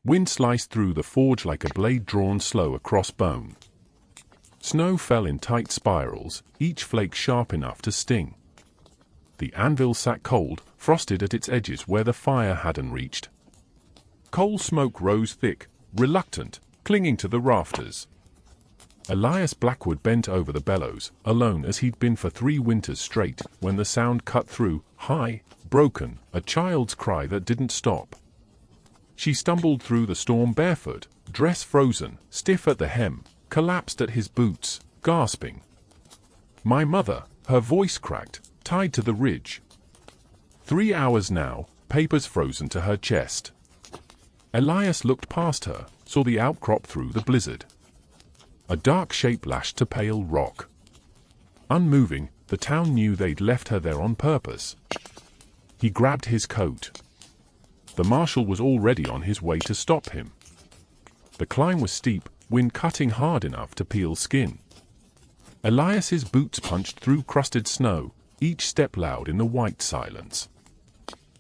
Wind sliced through the forge like a blade drawn slow across bone. Snow fell in tight spirals, each flake sharp enough to sting. The anvil sat cold, frosted at its edges where the fire hadn't reached. Coal smoke rose thick, reluctant, clinging to the rafters. Elias Blackwood bent over the bellows, alone as he'd been for 3 winters straight, when the sound cut through, high, broken, a child's cry that didn't stop. She stumbled through the storm barefoot, dress frozen, stiff at the hem, collapsed at his boots, gasping. "My mother," her voice cracked, tied to the ridge. 3 hours now, papers frozen to her chest. Elias looked past her, saw the outcrop through the blizzard. A dark shape lashed to pale rock. Unmoving, the town knew they'd left her there on purpose. He grabbed his coat. The marshal was already on his way to stop him. The climb was steep, wind cutting hard enough to peel skin. Elias's boots punched through crusted snow, each step loud in the white silence.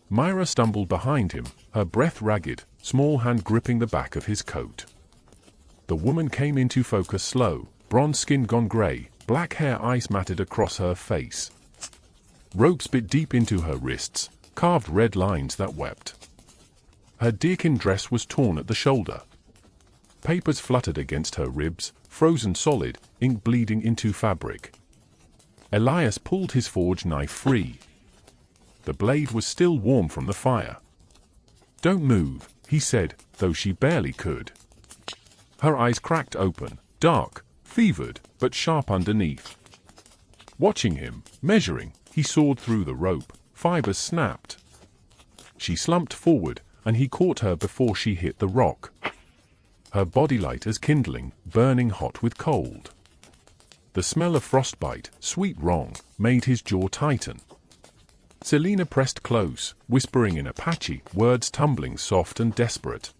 Myra stumbled behind him, her breath ragged, small hand gripping the back of his coat. The woman came into focus slow, bronze skin gone gray, black hair ice matted across her face. Ropes bit deep into her wrists, carved red lines that wept. Her deerskin dress was torn at the shoulder. Papers fluttered against her ribs, frozen solid, ink bleeding into fabric. Elias pulled his forge knife free. The blade was still warm from the fire. "Don't move," he said, though she barely could. Her eyes cracked open, dark, fevered, but sharp underneath. Watching him, measuring, he sawed through the rope, fibers snapped. She slumped forward, and he caught her before she hit the rock. Her body light as kindling, burning hot with cold. The smell of frostbite, sweet wrong, made his jaw tighten. Selina pressed close, whispering in Apache, words tumbling soft and desperate.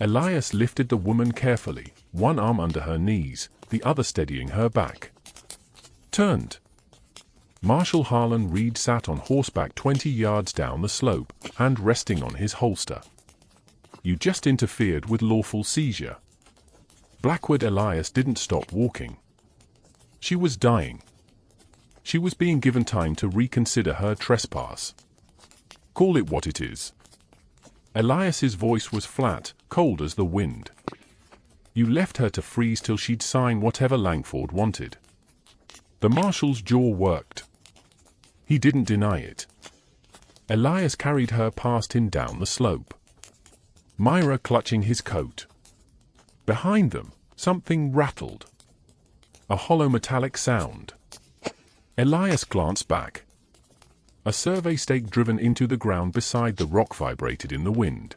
Elias lifted the woman carefully, one arm under her knees, the other steadying her back. Turned. Marshal Harlan Reed sat on horseback 20 yards down the slope, hand resting on his holster. "You just interfered with lawful seizure." Blackwood Elias didn't stop walking. She was dying. She was being given time to reconsider her trespass. "Call it what it is." Elias's voice was flat, cold as the wind. "You left her to freeze till she'd sign whatever Langford wanted." The marshal's jaw worked. He didn't deny it. Elias carried her past him down the slope. Myra clutching his coat. Behind them, something rattled. A hollow metallic sound. Elias glanced back. A survey stake driven into the ground beside the rock vibrated in the wind.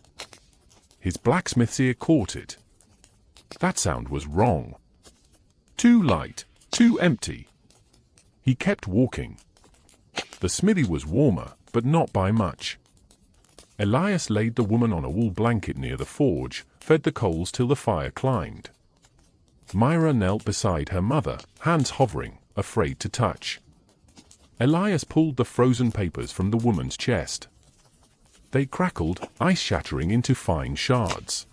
His blacksmith's ear caught it. That sound was wrong. Too light, too empty. He kept walking. The smithy was warmer, but not by much. Elias laid the woman on a wool blanket near the forge, fed the coals till the fire climbed. Myra knelt beside her mother, hands hovering, afraid to touch. Elias pulled the frozen papers from the woman's chest. They crackled, ice shattering into fine shards.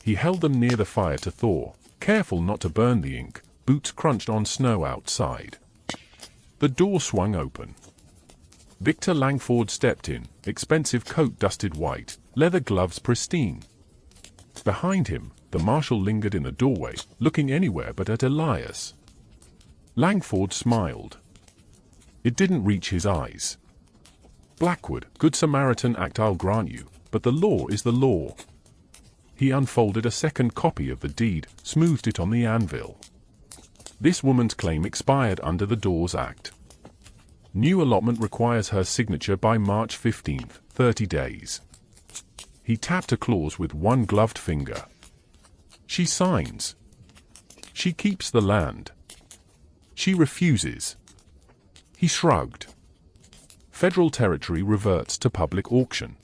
He held them near the fire to thaw, careful not to burn the ink. Boots crunched on snow outside. The door swung open. Victor Langford stepped in, expensive coat dusted white, leather gloves pristine. Behind him, the marshal lingered in the doorway, looking anywhere but at Elias. Langford smiled. It didn't reach his eyes. "Blackwood, Good Samaritan act I'll grant you, but the law is the law." He unfolded a second copy of the deed, smoothed it on the anvil. This woman's claim expired under the Dawes Act. New allotment requires her signature by March 15th, 30 days. He tapped a clause with one gloved finger. She signs. She keeps the land. She refuses. He shrugged. Federal territory reverts to public auction.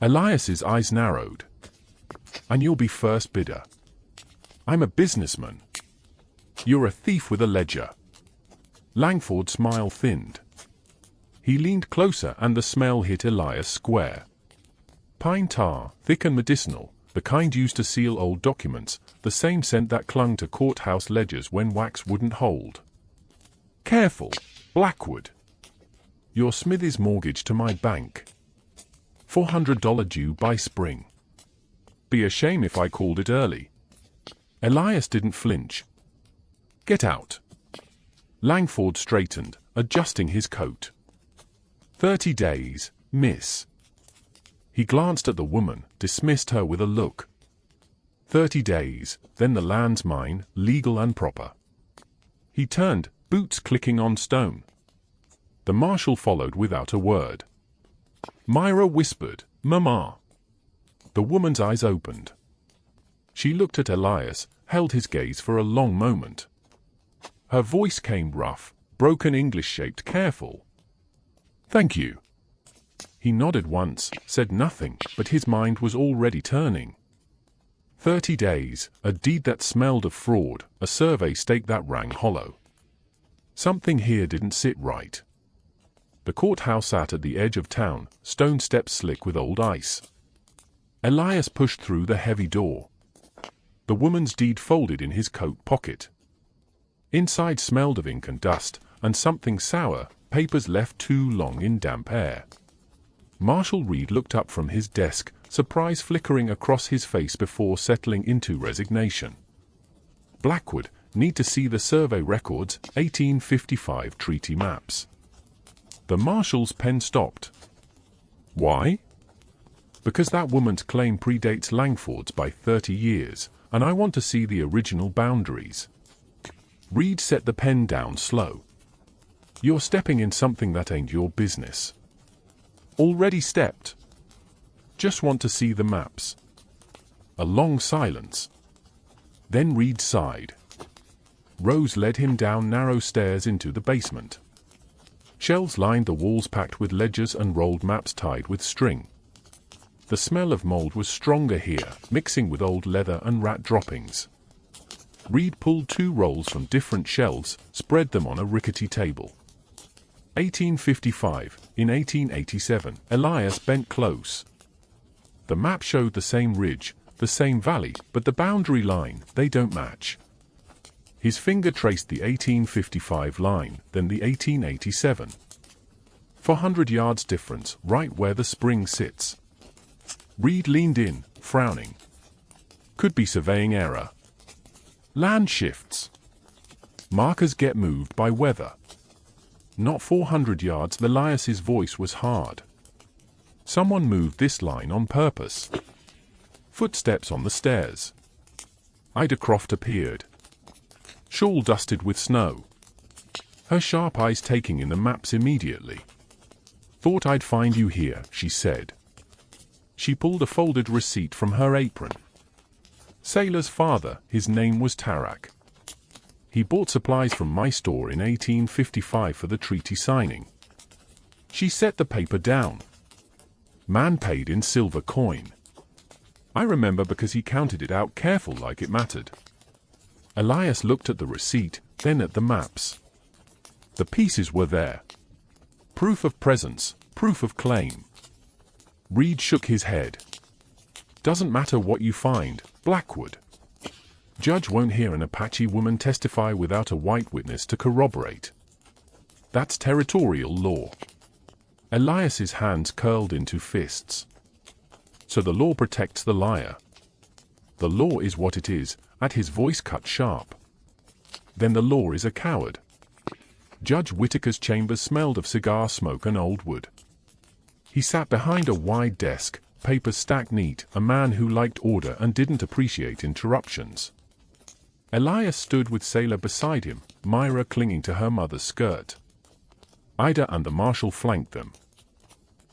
Elias's eyes narrowed. "And you'll be first bidder." "I'm a businessman." "You're a thief with a ledger." Langford's smile thinned. He leaned closer and the smell hit Elias square. Pine tar, thick and medicinal, the kind used to seal old documents, the same scent that clung to courthouse ledgers when wax wouldn't hold. Careful, Blackwood. Your Smithy's mortgage to my bank. $400 due by spring. Be a shame if I called it early. Elias didn't flinch. Get out. Langford straightened, adjusting his coat. 30 days, miss. He glanced at the woman, dismissed her with a look. 30 days, then the land's mine, legal and proper. He turned, boots clicking on stone. The marshal followed without a word. Myra whispered, "Mama." The woman's eyes opened. She looked at Elias, held his gaze for a long moment. Her voice came rough, broken English-shaped, careful. "Thank you." He nodded once, said nothing, but his mind was already turning. 30 days, a deed that smelled of fraud, a survey stake that rang hollow. Something here didn't sit right. The courthouse sat at the edge of town, stone steps slick with old ice. Elias pushed through the heavy door. The woman's deed folded in his coat pocket. Inside smelled of ink and dust, and something sour, papers left too long in damp air. Marshal Reed looked up from his desk, surprise flickering across his face before settling into resignation. Blackwood, need to see the survey records, 1855 treaty maps. The marshal's pen stopped. Why? Because that woman's claim predates Langford's by 30 years, and I want to see the original boundaries. Reed set the pen down slow. You're stepping in something that ain't your business. Already stepped. Just want to see the maps. A long silence. Then Reed sighed. Rose led him down narrow stairs into the basement. Shelves lined the walls packed with ledgers and rolled maps tied with string. The smell of mold was stronger here, mixing with old leather and rat droppings. Reed pulled 2 rolls from different shelves, spread them on a rickety table. 1855, in 1887, Elias bent close. The map showed the same ridge, the same valley, but the boundary line, they don't match. His finger traced the 1855 line, then the 1887. 400 yards difference, right where the spring sits. Reed leaned in, frowning. Could be surveying error. Land shifts. Markers get moved by weather. Not 400 yards. Elias's voice was hard. Someone moved this line on purpose. Footsteps on the stairs. Ida Croft appeared. Shawl dusted with snow. Her sharp eyes taking in the maps immediately. Thought I'd find you here, she said. She pulled a folded receipt from her apron. Sailor's father, his name was Tarak. He bought supplies from my store in 1855 for the treaty signing. She set the paper down. Man paid in silver coin. I remember because he counted it out careful like it mattered. Elias looked at the receipt, then at the maps. The pieces were there. Proof of presence, proof of claim. Reed shook his head. Doesn't matter what you find, Blackwood. Judge won't hear an Apache woman testify without a white witness to corroborate. That's territorial law. Elias's hands curled into fists. So the law protects the liar. The law is what it is, at his voice cut sharp. Then the law is a coward. Judge Whitaker's chambers smelled of cigar smoke and old wood. He sat behind a wide desk, papers stacked neat, a man who liked order and didn't appreciate interruptions. Elias stood with Sailor beside him, Myra clinging to her mother's skirt. Ida and the marshal flanked them.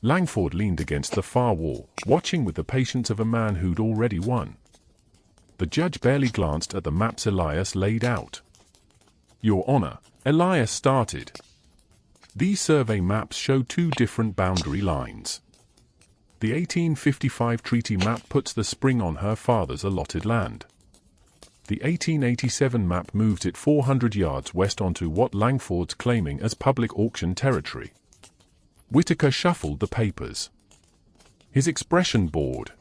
Langford leaned against the far wall, watching with the patience of a man who'd already won. The judge barely glanced at the maps Elias laid out. Your Honor, Elias started. These survey maps show 2 different boundary lines. The 1855 treaty map puts the spring on her father's allotted land. The 1887 map moves it 400 yards west onto what Langford's claiming as public auction territory. Whitaker shuffled the papers. His expression bored.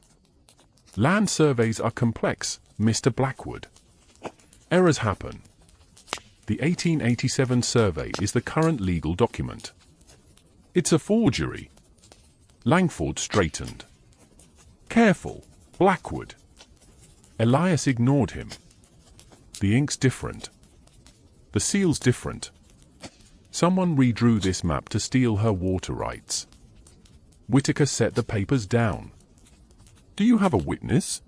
Land surveys are complex, Mr. Blackwood. Errors happen. The 1887 survey is the current legal document. It's a forgery. Langford straightened. Careful, Blackwood. Elias ignored him. The ink's different. The seal's different. Someone redrew this map to steal her water rights. Whitaker set the papers down. Do you have a witness?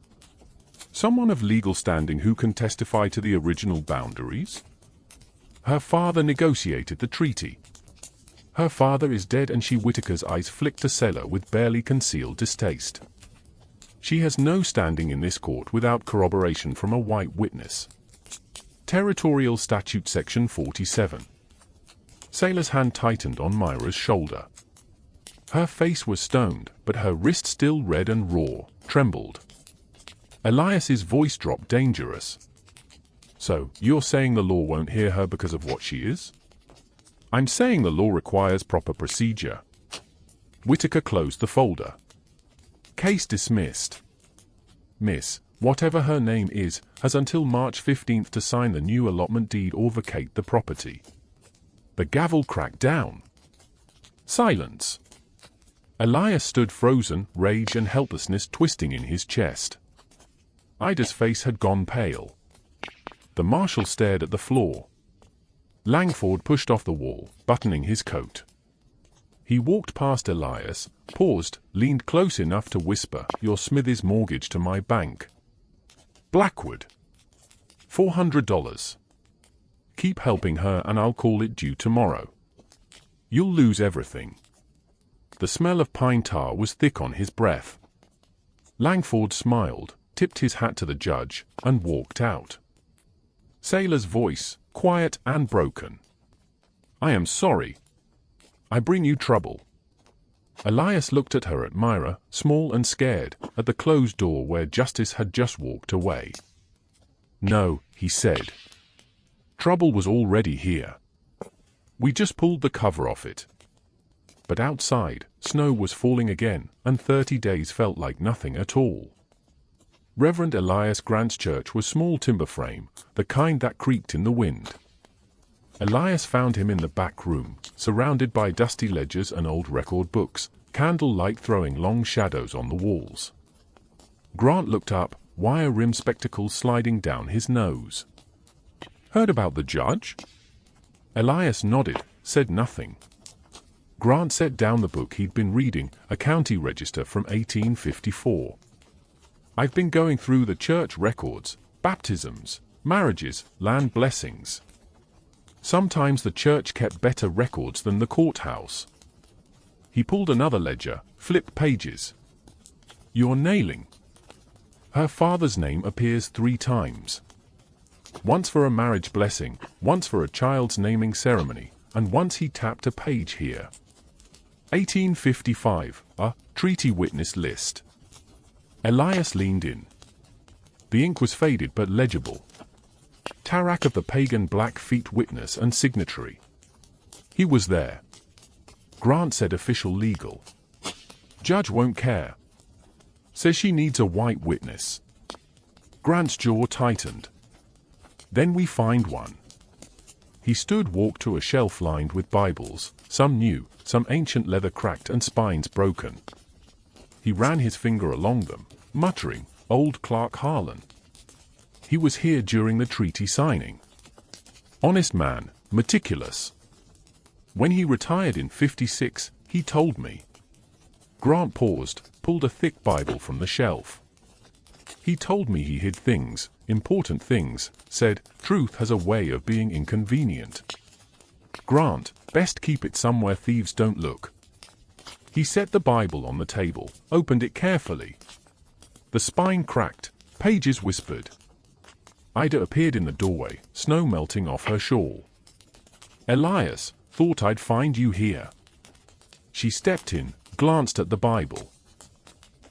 Someone of legal standing who can testify to the original boundaries? Her father negotiated the treaty. Her father is dead, and Whitaker's eyes flicked to Sailor with barely concealed distaste. She has no standing in this court without corroboration from a white witness. Territorial Statute Section 47. Sailor's hand tightened on Myra's shoulder. Her face was stoned, but her wrist, still red and raw, trembled. Elias's voice dropped dangerous. So, you're saying the law won't hear her because of what she is? I'm saying the law requires proper procedure. Whitaker closed the folder. Case dismissed. Miss, whatever her name is, has until March 15th to sign the new allotment deed or vacate the property. The gavel cracked down. Silence. Elias stood frozen, rage and helplessness twisting in his chest. Ida's face had gone pale. The marshal stared at the floor. Langford pushed off the wall, buttoning his coat. He walked past Elias, paused, leaned close enough to whisper, "Your Smithy's mortgage to my bank." Blackwood. $400. Keep helping her and I'll call it due tomorrow. You'll lose everything. The smell of pine tar was thick on his breath. Langford smiled, tipped his hat to the judge, and walked out. Sailor's voice, quiet and broken. I am sorry. I bring you trouble. Elias looked at her, at Myra, small and scared, at the closed door where Justice had just walked away. No, he said. Trouble was already here. We just pulled the cover off it. But outside, snow was falling again, and 30 days felt like nothing at all. Reverend Elias Grant's church was small timber frame, the kind that creaked in the wind. Elias found him in the back room, surrounded by dusty ledgers and old record books, candlelight throwing long shadows on the walls. Grant looked up, wire-rimmed spectacles sliding down his nose. Heard about the judge? Elias nodded, said nothing. Grant set down the book he'd been reading, a county register from 1854. I've been going through the church records, baptisms, marriages, land blessings. Sometimes the church kept better records than the courthouse. He pulled another ledger, flipped pages. You're nailing. Her father's name appears 3 times. Once for a marriage blessing, once for a child's naming ceremony, and once he tapped a page here. 1855, a treaty witness list. Elias leaned in. The ink was faded but legible. Tarak of the pagan Blackfeet witness and signatory. He was there. Grant said official legal. Judge won't care. Says she needs a white witness. Grant's jaw tightened. Then we find one. He walked to a shelf lined with Bibles, some new, some ancient, leather cracked and spines broken. He ran his finger along them, muttering, "Old Clark Harlan. He was here during the treaty signing. Honest man, meticulous. When he retired in '56, he told me." Grant paused, pulled a thick Bible from the shelf. He told me he hid things, important things, said, truth has a way of being inconvenient. Grant, best keep it somewhere thieves don't look. He set the Bible on the table, opened it carefully. The spine cracked, pages whispered. Ida appeared in the doorway, snow melting off her shawl. Elias, thought I'd find you here. She stepped in, glanced at the Bible.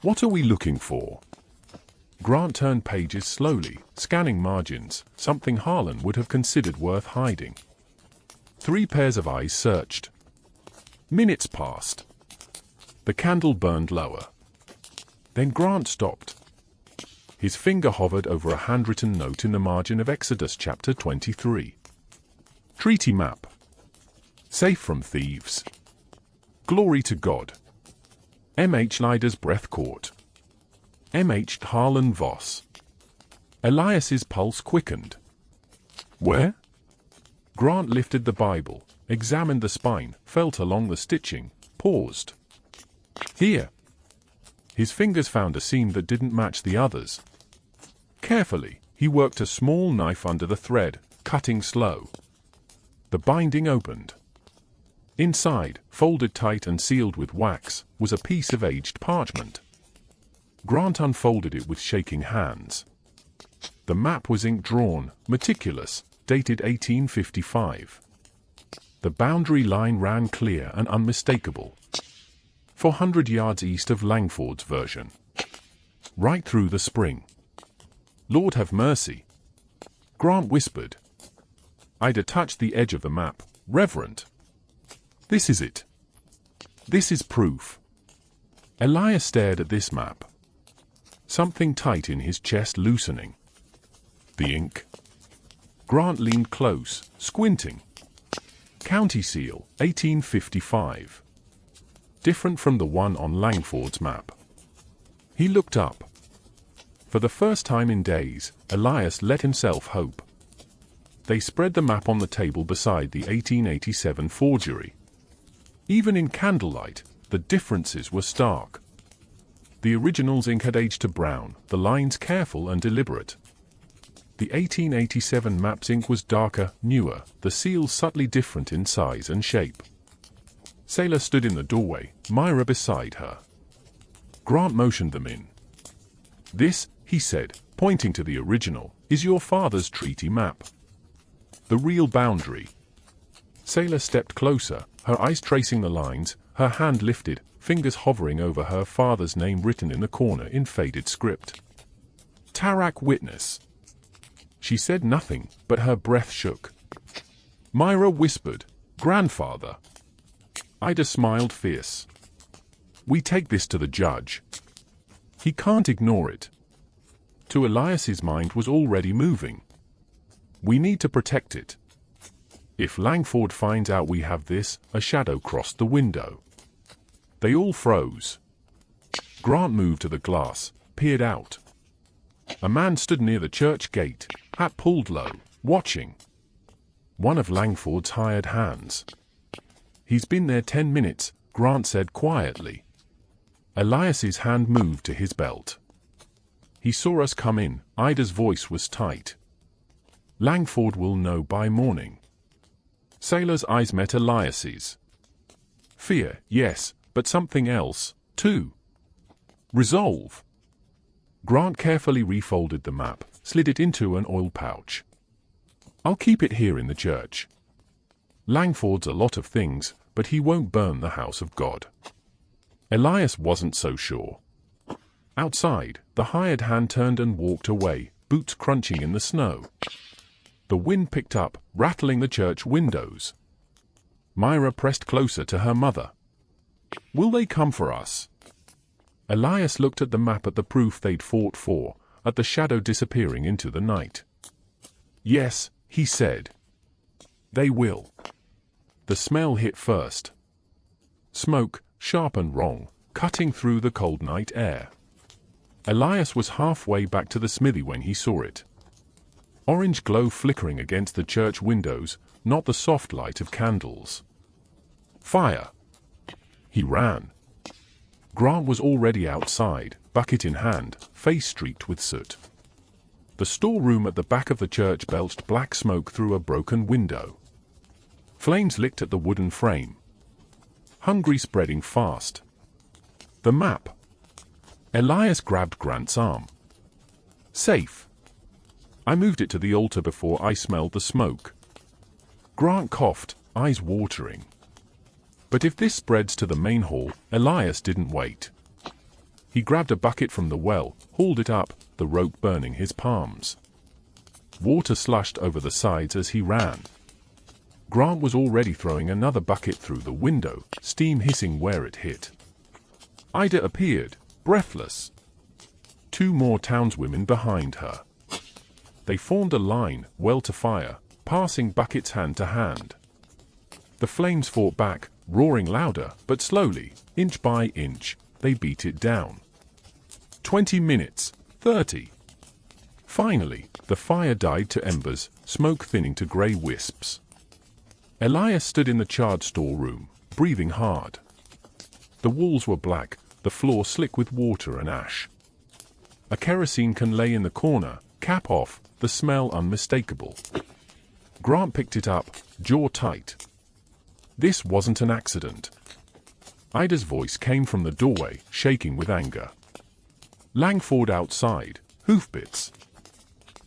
What are we looking for? Grant turned pages slowly, scanning margins, something Harlan would have considered worth hiding. 3 pairs of eyes searched. Minutes passed. The candle burned lower. Then Grant stopped. His finger hovered over a handwritten note in the margin of Exodus chapter 23. Treaty map. Safe from thieves. Glory to God. M.H. Leiders Breath Court. M.H. Harlan Voss. Elias's pulse quickened. Where? Grant lifted the Bible, examined the spine, felt along the stitching, paused. Here. His fingers found a seam that didn't match the others. Carefully, he worked a small knife under the thread, cutting slow. The binding opened. Inside, folded tight and sealed with wax, was a piece of aged parchment. Grant unfolded it with shaking hands. The map was ink-drawn, meticulous, dated 1855. The boundary line ran clear and unmistakable. 400 yards east of Langford's version. Right through the spring. Lord have mercy. Grant whispered. Ida touched the edge of the map, reverent. This is it. This is proof. Elias stared at this map. Something tight in his chest loosening. The ink. Grant leaned close, squinting. County seal, 1855. Different from the one on Langford's map. He looked up. For the first time in days, Elias let himself hope. They spread the map on the table beside the 1887 forgery. Even in candlelight, the differences were stark. The original's ink had aged to brown, the lines careful and deliberate. The 1887 map's ink was darker, newer, the seals subtly different in size and shape. Sailor stood in the doorway, Myra beside her. Grant motioned them in. This, he said, pointing to the original, is your father's treaty map. The real boundary. Sailor stepped closer, her eyes tracing the lines, her hand lifted, fingers hovering over her father's name written in the corner in faded script. Tarak Witness. She said nothing, but her breath shook. Myra whispered, Grandfather. Ida smiled fierce. We take this to the judge. He can't ignore it. To Elias's mind was already moving. We need to protect it. If Langford finds out we have this, a shadow crossed the window. They all froze. Grant moved to the glass, peered out. A man stood near the church gate, hat pulled low, watching. One of Langford's hired hands. He's been there 10 minutes, Grant said quietly. Elias's hand moved to his belt. He saw us come in, Ida's voice was tight. Langford will know by morning. Sailor's eyes met Elias's. Fear, yes, but something else, too. Resolve. Grant carefully refolded the map, slid it into an oil pouch. I'll keep it here in the church. Langford's a lot of things, but he won't burn the house of God. Elias wasn't so sure. Outside, the hired hand turned and walked away, boots crunching in the snow. The wind picked up, rattling the church windows. Myra pressed closer to her mother. Will they come for us? Elias looked at the map, at the proof they'd fought for, at the shadow disappearing into the night. Yes, he said. They will. The smell hit first. Smoke, sharp and wrong, cutting through the cold night air. Elias was halfway back to the smithy when he saw it. Orange glow flickering against the church windows, not the soft light of candles. Fire! He ran. Grant was already outside, bucket in hand, face streaked with soot. The storeroom at the back of the church belched black smoke through a broken window. Flames licked at the wooden frame. Hungry spreading fast. The map. Elias grabbed Grant's arm. Safe. I moved it to the altar before I smelled the smoke. Grant coughed, eyes watering. But if this spreads to the main hall, Elias didn't wait. He grabbed a bucket from the well, hauled it up, the rope burning his palms. Water slushed over the sides as he ran. Grant was already throwing another bucket through the window, steam hissing where it hit. Ida appeared, breathless. 2 more townswomen behind her. They formed a line, well to fire, passing buckets hand to hand. The flames fought back, roaring louder, but slowly, inch by inch, they beat it down. 20 minutes, 30. Finally, the fire died to embers, smoke thinning to grey wisps. Elias stood in the charred storeroom, breathing hard. The walls were black, the floor slick with water and ash. A kerosene can lay in the corner, cap off, the smell unmistakable. Grant picked it up, jaw tight. This wasn't an accident. Ida's voice came from the doorway, shaking with anger. Langford outside, hoofbeats.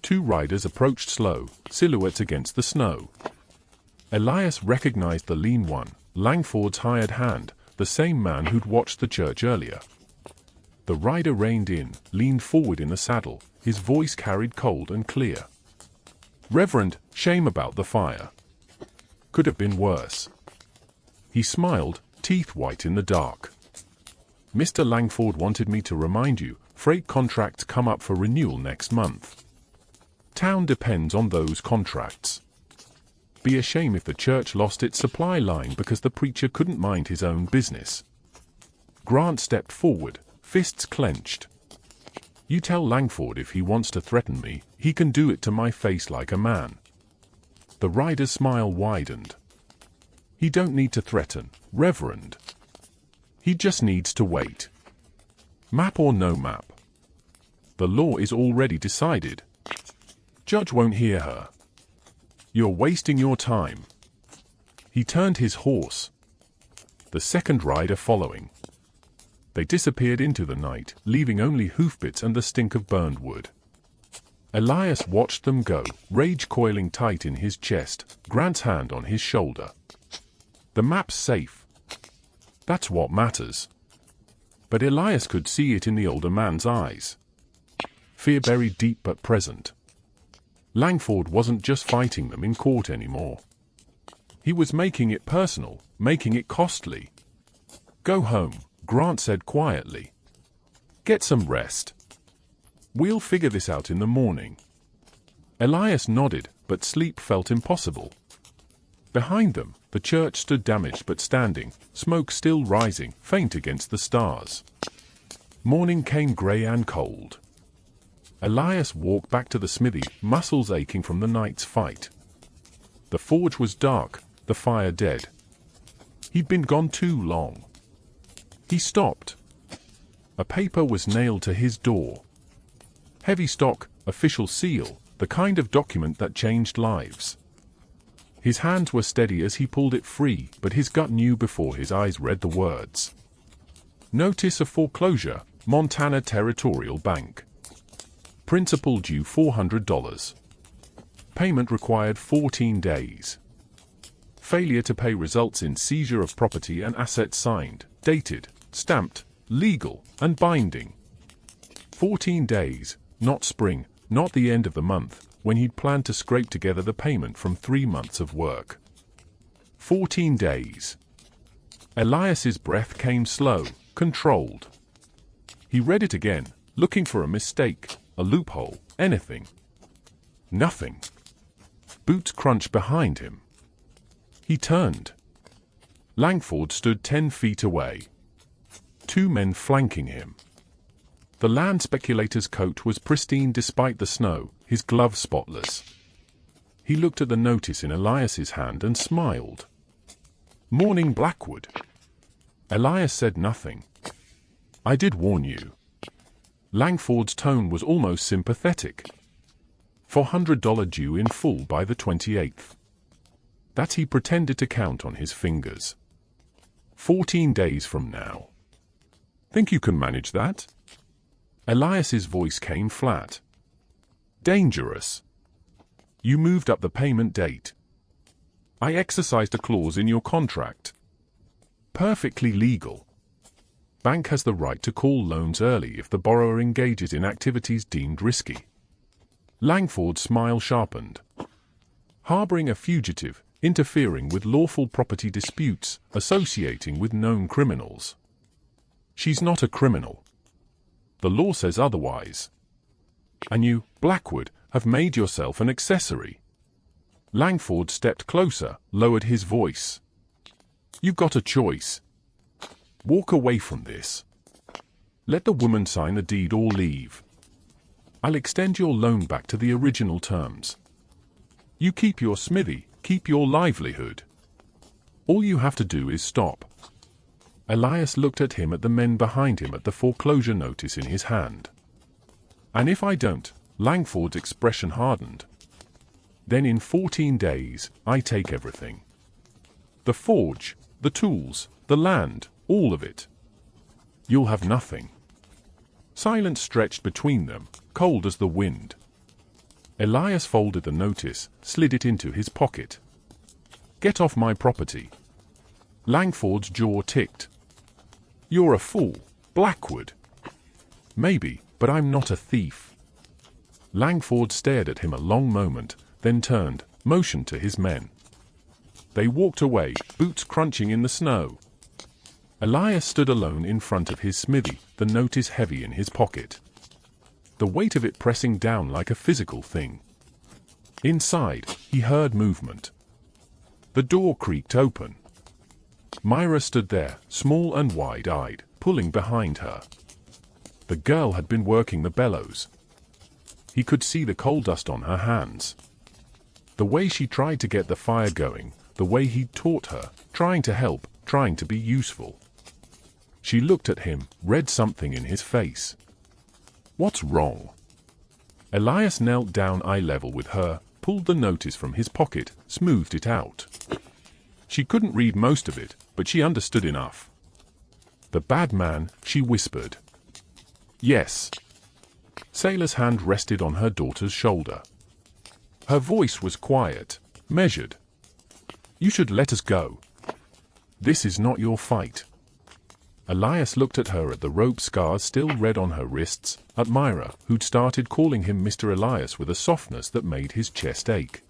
2 riders approached slow, silhouettes against the snow. Elias recognized the lean one, Langford's hired hand, the same man who'd watched the church earlier. The rider reined in, leaned forward in the saddle, his voice carried cold and clear. "Reverend, shame about the fire. Could have been worse." He smiled, teeth white in the dark. "Mr. Langford wanted me to remind you, freight contracts come up for renewal next month. Town depends on those contracts. Be a shame if the church lost its supply line because the preacher couldn't mind his own business." Grant stepped forward, fists clenched. "You tell Langford if he wants to threaten me, he can do it to my face like a man." The rider's smile widened. "He don't need to threaten, Reverend. He just needs to wait. Map or no map. The law is already decided. Judge won't hear her. You're wasting your time." He turned his horse. The second rider following. They disappeared into the night, leaving only hoofbeats and the stink of burned wood. Elias watched them go, rage coiling tight in his chest, Grant's hand on his shoulder. The map's safe. That's what matters. But Elias could see it in the older man's eyes. Fear buried deep but present. Langford wasn't just fighting them in court anymore. He was making it personal, making it costly. "Go home," Grant said quietly. "Get some rest. We'll figure this out in the morning." Elias nodded, but sleep felt impossible. Behind them, the church stood damaged but standing, smoke still rising, faint against the stars. Morning came grey and cold. Elias walked back to the smithy, muscles aching from the night's fight. The forge was dark, the fire dead. He'd been gone too long. He stopped. A paper was nailed to his door. Heavy stock, official seal, the kind of document that changed lives. His hands were steady as he pulled it free, but his gut knew before his eyes read the words. Notice of foreclosure, Montana Territorial Bank. Principal due $400. Payment required 14 days. Failure to pay results in seizure of property and assets signed, dated, stamped, legal, and binding. 14 days, not spring, not the end of the month, when he'd planned to scrape together the payment from 3 months of work. 14 days. Elias's breath came slow, controlled. He read it again, looking for a mistake, a loophole, anything. Nothing. Boots crunched behind him. He turned. Langford stood 10 feet away. 2 men flanking him. The land speculator's coat was pristine despite the snow, his gloves spotless. He looked at the notice in Elias's hand and smiled. Morning Blackwood. Elias said nothing. I did warn you. Langford's tone was almost sympathetic. $400 due in full by the 28th. That he pretended to count on his fingers. 14 days from now. Think you can manage that? Elias's voice came flat. Dangerous. You moved up the payment date. I exercised a clause in your contract. Perfectly legal. Bank has the right to call loans early if the borrower engages in activities deemed risky. Langford's smile sharpened. Harboring a fugitive, interfering with lawful property disputes, associating with known criminals. She's not a criminal. The law says otherwise. And you, Blackwood, have made yourself an accessory. Langford stepped closer, lowered his voice. You've got a choice. Walk away from this. Let the woman sign the deed or leave. I'll extend your loan back to the original terms. You keep your smithy, keep your livelihood. All you have to do is stop. Elias looked at him, at the men behind him, at the foreclosure notice in his hand. And if I don't, Langford's expression hardened. Then in 14 days, I take everything. The forge, the tools, the land, all of it. You'll have nothing. Silence stretched between them, cold as the wind. Elias folded the notice, slid it into his pocket. Get off my property. Langford's jaw ticked. You're a fool, Blackwood. Maybe, but I'm not a thief. Langford stared at him a long moment, then turned, motioned to his men. They walked away, boots crunching in the snow. Elias stood alone in front of his smithy, the notice heavy in his pocket. The weight of it pressing down like a physical thing. Inside, he heard movement. The door creaked open. Myra stood there, small and wide-eyed, pulling behind her. The girl had been working the bellows. He could see the coal dust on her hands. The way she tried to get the fire going, the way he'd taught her, trying to help, trying to be useful. She looked at him, read something in his face. What's wrong? Elias knelt down eye level with her, pulled the notice from his pocket, smoothed it out. She couldn't read most of it, but she understood enough. The bad man, she whispered. Yes. Sailor's hand rested on her daughter's shoulder. Her voice was quiet, measured. You should let us go. This is not your fight. Elias looked at her, at the rope scars still red on her wrists, at Myra, who'd started calling him Mr. Elias with a softness that made his chest ache.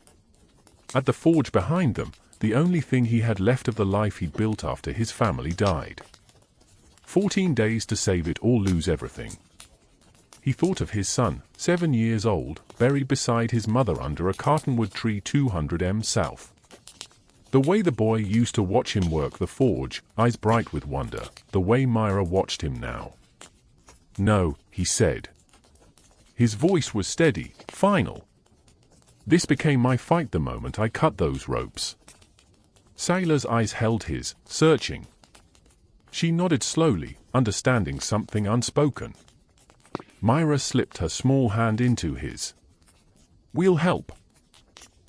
At the forge behind them, the only thing he had left of the life he'd built after his family died. 14 days to save it or lose everything. He thought of his son, 7 years old, buried beside his mother under a cottonwood tree 200 m south. The way the boy used to watch him work the forge, eyes bright with wonder, the way Myra watched him now. No, he said. His voice was steady, final. This became my fight the moment I cut those ropes. Sailor's eyes held his, searching. She nodded slowly, understanding something unspoken. Myra slipped her small hand into his. We'll help.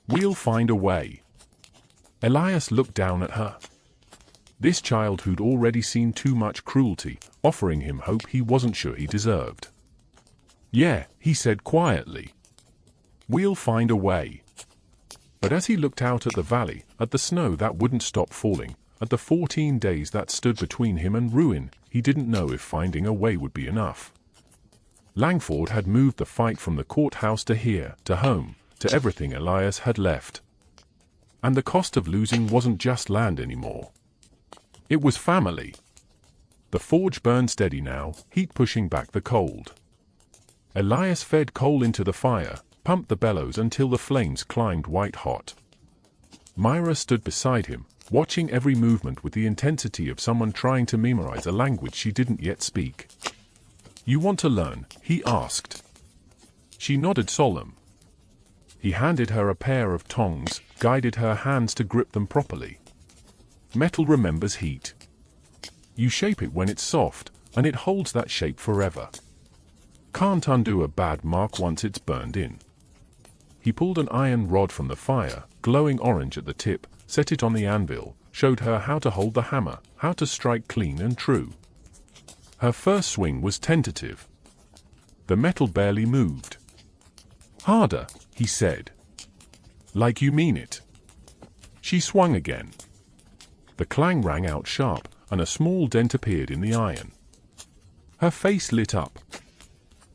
We'll find a way. Elias looked down at her. This child who'd already seen too much cruelty, offering him hope he wasn't sure he deserved. Yeah, he said quietly. We'll find a way. But as he looked out at the valley, at the snow that wouldn't stop falling, at the 14 days that stood between him and ruin, he didn't know if finding a way would be enough. Langford had moved the fight from the courthouse to here, to home, to everything Elias had left. And the cost of losing wasn't just land anymore. It was family. The forge burned steady now, heat pushing back the cold. Elias fed coal into the fire, pumped the bellows until the flames climbed white hot. Myra stood beside him, watching every movement with the intensity of someone trying to memorize a language she didn't yet speak. You want to learn? He asked. She nodded solemn. He handed her a pair of tongs, guided her hands to grip them properly. Metal remembers heat. You shape it when it's soft, and it holds that shape forever. Can't undo a bad mark once it's burned in. He pulled an iron rod from the fire, glowing orange at the tip, set it on the anvil, showed her how to hold the hammer, how to strike clean and true. Her first swing was tentative. The metal barely moved. Harder, he said. Like you mean it. She swung again. The clang rang out sharp, and a small dent appeared in the iron. Her face lit up.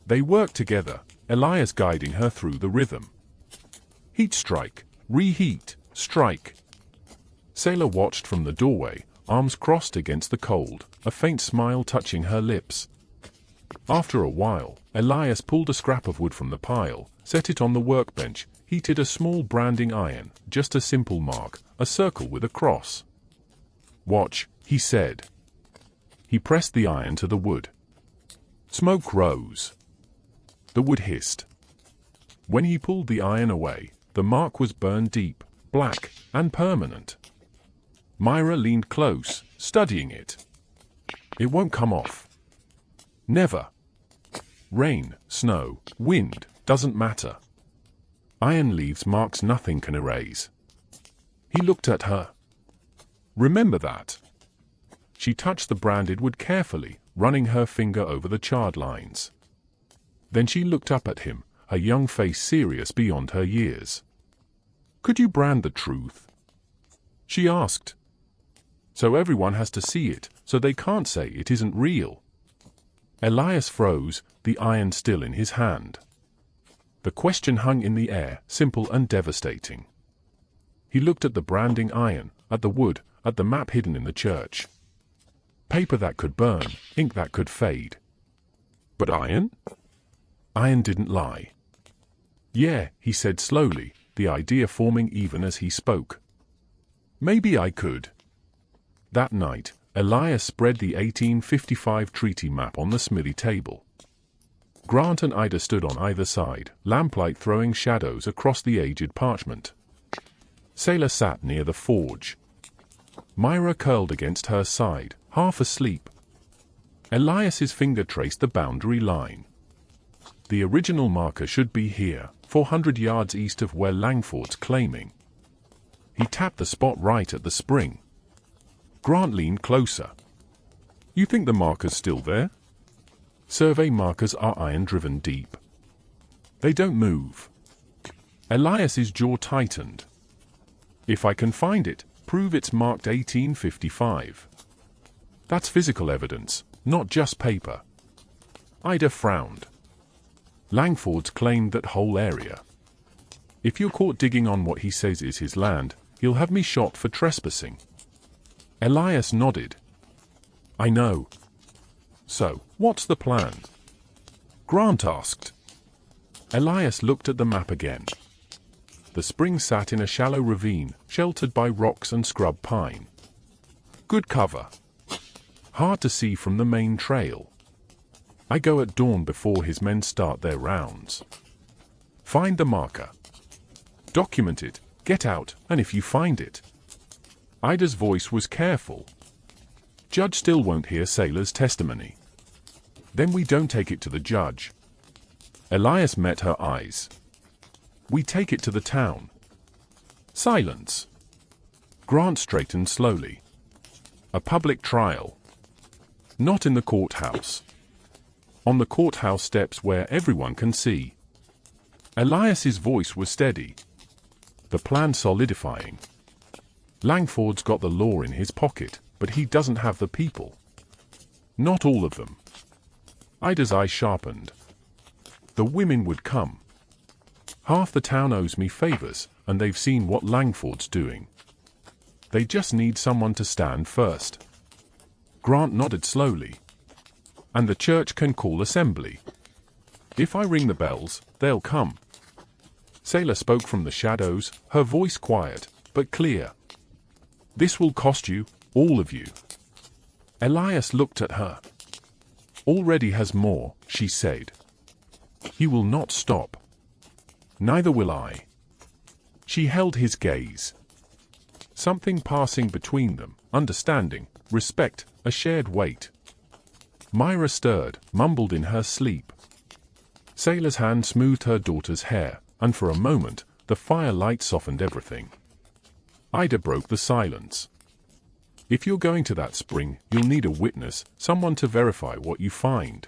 They worked together, Elias guiding her through the rhythm. Heat strike, reheat, strike. Sailor watched from the doorway, arms crossed against the cold, a faint smile touching her lips. After a while, Elias pulled a scrap of wood from the pile, set it on the workbench, heated a small branding iron, just a simple mark, a circle with a cross. "Watch," he said. He pressed the iron to the wood. Smoke rose. The wood hissed. When he pulled the iron away, the mark was burned deep, black, and permanent. Myra leaned close, studying it. "It won't come off." "Never. Rain, snow, wind, doesn't matter. Iron leaves marks nothing can erase." He looked at her. "Remember that." She touched the branded wood carefully, running her finger over the charred lines. Then she looked up at him, her young face serious beyond her years. "Could you brand the truth?" she asked. "So everyone has to see it, so they can't say it isn't real." Elias froze, the iron still in his hand. The question hung in the air, simple and devastating. He looked at the branding iron, at the wood, at the map hidden in the church. Paper that could burn, ink that could fade. But iron? Iron didn't lie. "Yeah," he said slowly, the idea forming even as he spoke. "Maybe I could." That night, Elias spread the 1855 treaty map on the smithy table. Grant and Ida stood on either side, lamplight throwing shadows across the aged parchment. Sailor sat near the forge. Myra curled against her side, half asleep. Elias's finger traced the boundary line. The original marker should be here, 400 yards east of where Langford's claiming. He tapped the spot right at the spring. Grant leaned closer. "You think the marker's still there?" Survey markers are iron-driven deep. They don't move. Elias's jaw tightened. "If I can find it, prove it's marked 1855. That's physical evidence, not just paper." Ida frowned. "Langford's claimed that whole area. If you're caught digging on what he says is his land, he'll have me shot for trespassing." Elias nodded. "I know. So, what's the plan?" Grant asked. Elias looked at the map again. The spring sat in a shallow ravine, sheltered by rocks and scrub pine. Good cover. Hard to see from the main trail. I go at dawn before his men start their rounds. Find the marker. Document it, get out, and if you find it. Ida's voice was careful. Judge still won't hear Sailor's testimony. Then we don't take it to the judge. Elias met her eyes. We take it to the town. Silence. Grant straightened slowly. A public trial. Not in the courthouse. On the courthouse steps where everyone can see. Elias's voice was steady. The plan solidifying. Langford's got the law in his pocket, but he doesn't have the people. Not all of them. Ida's eye sharpened. The women would come. Half the town owes me favors, and they've seen what Langford's doing. They just need someone to stand first. Grant nodded slowly. And the church can call assembly. If I ring the bells, they'll come. Sailor spoke from the shadows, her voice quiet, but clear. This will cost you, all of you. Elias looked at her. Already has more, she said. He will not stop. Neither will I. She held his gaze. Something passing between them, understanding, respect, a shared weight. Myra stirred, mumbled in her sleep. Sailor's hand smoothed her daughter's hair, and for a moment, the firelight softened everything. Ida broke the silence. If you're going to that spring, you'll need a witness, someone to verify what you find.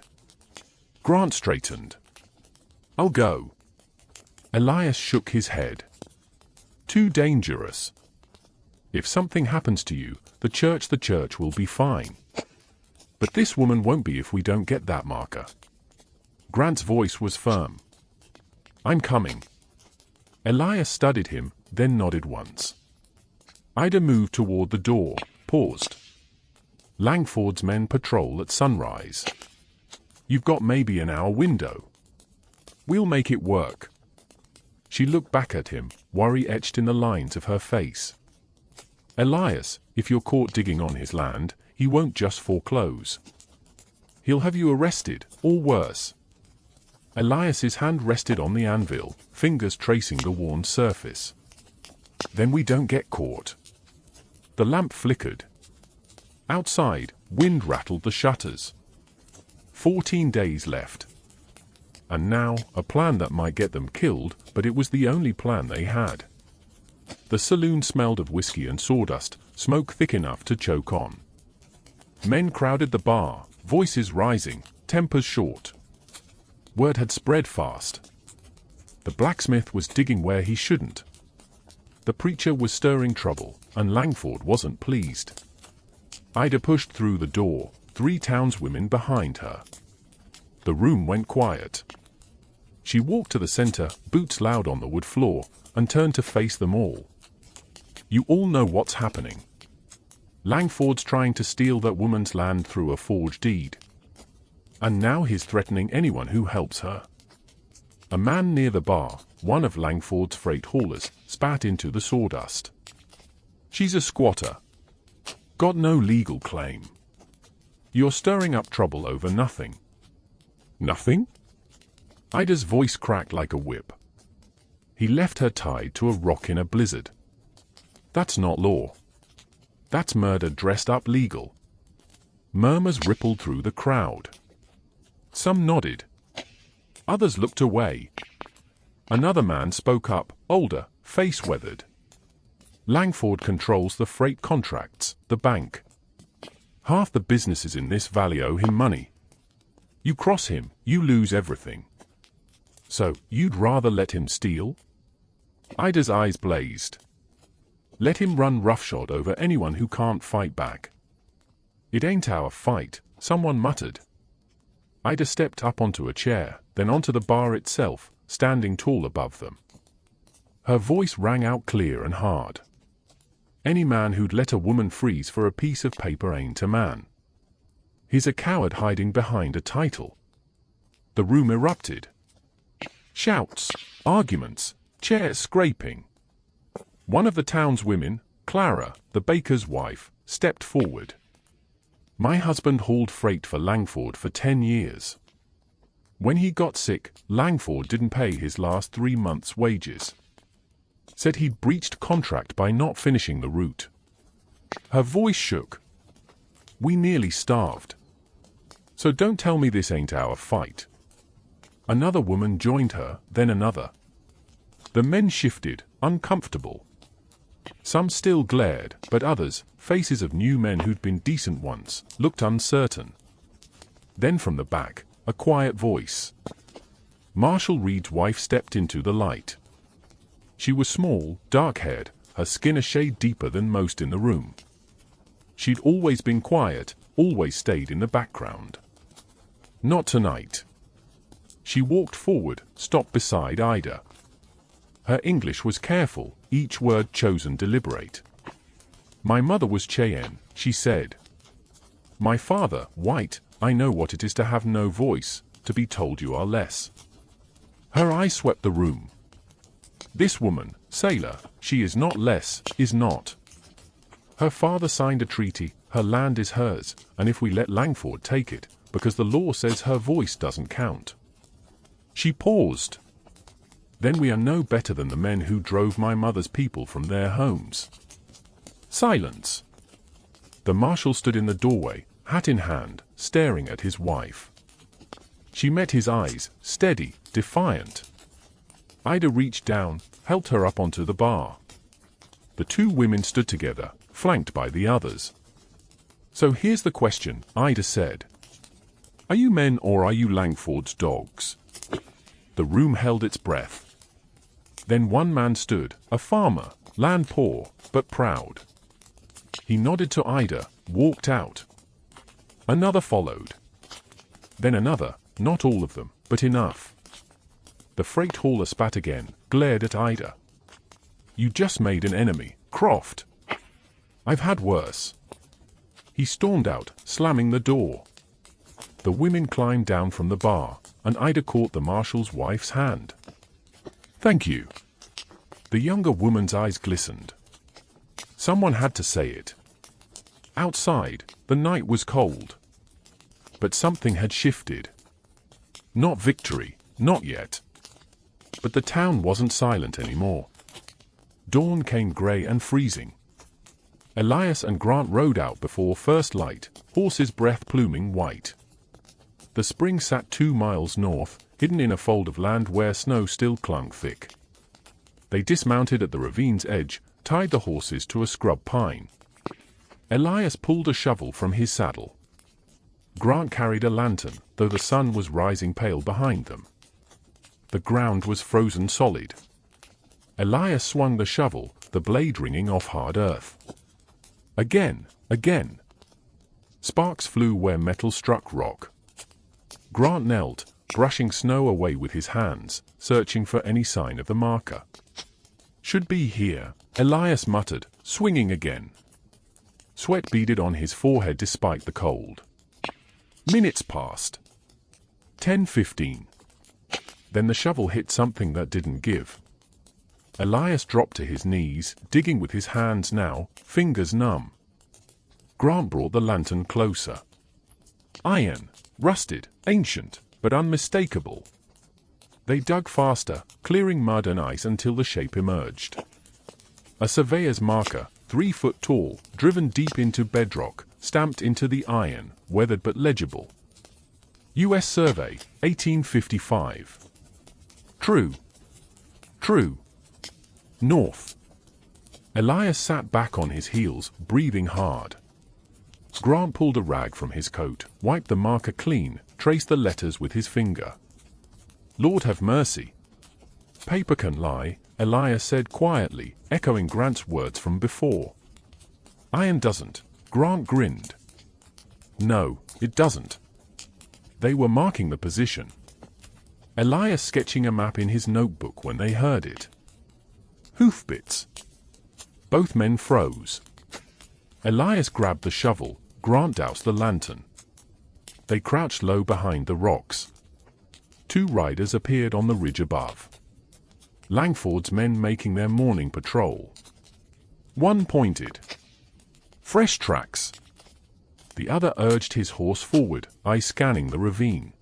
Grant straightened. I'll go. Elias shook his head. Too dangerous. If something happens to you, the church will be fine. But this woman won't be if we don't get that marker. Grant's voice was firm. I'm coming. Elias studied him, then nodded once. Ida moved toward the door, paused. Langford's men patrol at sunrise. You've got maybe an hour window. We'll make it work. She looked back at him, worry etched in the lines of her face. Elias, if you're caught digging on his land, he won't just foreclose. He'll have you arrested, or worse. Elias's hand rested on the anvil, fingers tracing the worn surface. Then we don't get caught. The lamp flickered. Outside, wind rattled the shutters. 14 days left. And now, a plan that might get them killed, but it was the only plan they had. The saloon smelled of whiskey and sawdust, smoke thick enough to choke on. Men crowded the bar, voices rising, tempers short. Word had spread fast. The blacksmith was digging where he shouldn't. The preacher was stirring trouble, and Langford wasn't pleased. Ida pushed through the door, 3 townswomen behind her. The room went quiet. She walked to the center, boots loud on the wood floor, and turned to face them all. You all know what's happening. Langford's trying to steal that woman's land through a forged deed. And now he's threatening anyone who helps her. A man near the bar, one of Langford's freight haulers, spat into the sawdust. She's a squatter. Got no legal claim. You're stirring up trouble over nothing. Nothing? Ida's voice cracked like a whip. He left her tied to a rock in a blizzard. That's not law. That's murder dressed up legal. Murmurs rippled through the crowd. Some nodded. Others looked away. Another man spoke up, older, face weathered. Langford controls the freight contracts, the bank. Half the businesses in this valley owe him money. You cross him, you lose everything. So, you'd rather let him steal? Ida's eyes blazed. Let him run roughshod over anyone who can't fight back. It ain't our fight, someone muttered. Ida stepped up onto a chair, then onto the bar itself, standing tall above them. Her voice rang out clear and hard. Any man who'd let a woman freeze for a piece of paper ain't a man. He's a coward hiding behind a title. The room erupted. Shouts, arguments, chairs scraping. One of the townswomen, Clara, the baker's wife, stepped forward. My husband hauled freight for Langford for 10 years. When he got sick, Langford didn't pay his last 3 months' wages. Said he'd breached contract by not finishing the route. Her voice shook. We nearly starved. So don't tell me this ain't our fight. Another woman joined her, then another. The men shifted, uncomfortable. Some still glared, but others, faces of new men who'd been decent once, looked uncertain. Then from the back, a quiet voice. Marshal Reed's wife stepped into the light. She was small, dark-haired, her skin a shade deeper than most in the room. She'd always been quiet, always stayed in the background. Not tonight. She walked forward, stopped beside Ida. Her English was careful, each word chosen deliberate. My mother was Cheyenne, she said. My father, white, I know what it is to have no voice, to be told you are less. Her eye swept the room. This woman, sailor, she is not less, is not. Her father signed a treaty, her land is hers, and if we let Langford take it, because the law says her voice doesn't count. She paused. Then we are no better than the men who drove my mother's people from their homes. Silence. The marshal stood in the doorway, hat in hand, staring at his wife. She met his eyes, steady, defiant. Ida reached down, helped her up onto the bar. The 2 women stood together, flanked by the others. So here's the question, Ida said. Are you men or are you Langford's dogs? The room held its breath. Then one man stood, a farmer, land poor, but proud. He nodded to Ida, walked out. Another followed. Then another, not all of them, but enough. The freight hauler spat again, glared at Ida. You just made an enemy, Croft. I've had worse. He stormed out, slamming the door. The women climbed down from the bar, and Ida caught the marshal's wife's hand. "Thank you." The younger woman's eyes glistened. Someone had to say it. Outside, the night was cold. But something had shifted. Not victory, not yet. But the town wasn't silent anymore. Dawn came grey and freezing. Elias and Grant rode out before first light, horses' breath pluming white. The spring sat 2 miles north, hidden in a fold of land where snow still clung thick. They dismounted at the ravine's edge, tied the horses to a scrub pine. Elias pulled a shovel from his saddle. Grant carried a lantern, though the sun was rising pale behind them. The ground was frozen solid. Elias swung the shovel, the blade ringing off hard earth. Again, again. Sparks flew where metal struck rock. Grant knelt, brushing snow away with his hands, searching for any sign of the marker. "Should be here," Elias muttered, swinging again. Sweat beaded on his forehead despite the cold. Minutes passed. 10:15. Then the shovel hit something that didn't give. Elias dropped to his knees, digging with his hands now, fingers numb. Grant brought the lantern closer. Iron, rusted, ancient, but unmistakable. They dug faster, clearing mud and ice until the shape emerged. A surveyor's marker, 3 foot tall, driven deep into bedrock, stamped into the iron, weathered but legible. U.S. Survey, 1855. True. True. North. Elias sat back on his heels, breathing hard. Grant pulled a rag from his coat, wiped the marker clean, traced the letters with his finger. "Lord have mercy." "Paper can lie," Elias said quietly, echoing Grant's words from before. "Iron doesn't." Grant grinned. "No, it doesn't." They were marking the position. Elias sketching a map in his notebook when they heard it. Hoofbits. Both men froze. Elias grabbed the shovel, Grant doused the lantern. They crouched low behind the rocks. 2 riders appeared on the ridge above. Langford's men making their morning patrol. One pointed. "Fresh tracks." The other urged his horse forward, eyes scanning the ravine.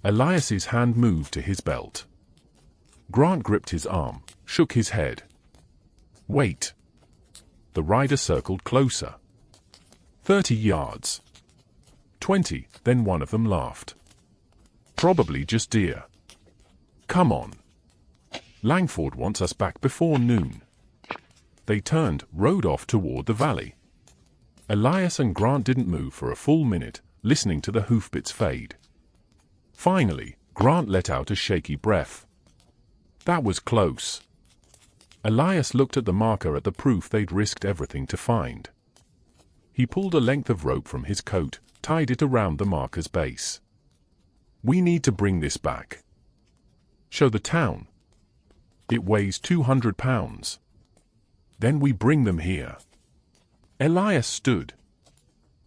Elias's hand moved to his belt. Grant gripped his arm, shook his head. "Wait." The rider circled closer. 30 yards. 20, then one of them laughed. "Probably just deer." "Come on. Langford wants us back before noon." They turned, rode off toward the valley. Elias and Grant didn't move for a full minute, listening to the hoofbits fade. Finally, Grant let out a shaky breath. That was close. Elias looked at the marker at the proof they'd risked everything to find. He pulled a length of rope from his coat, tied it around the marker's base. "We need to bring this back. Show the town. It weighs 200 pounds. Then we bring them here." Elias stood.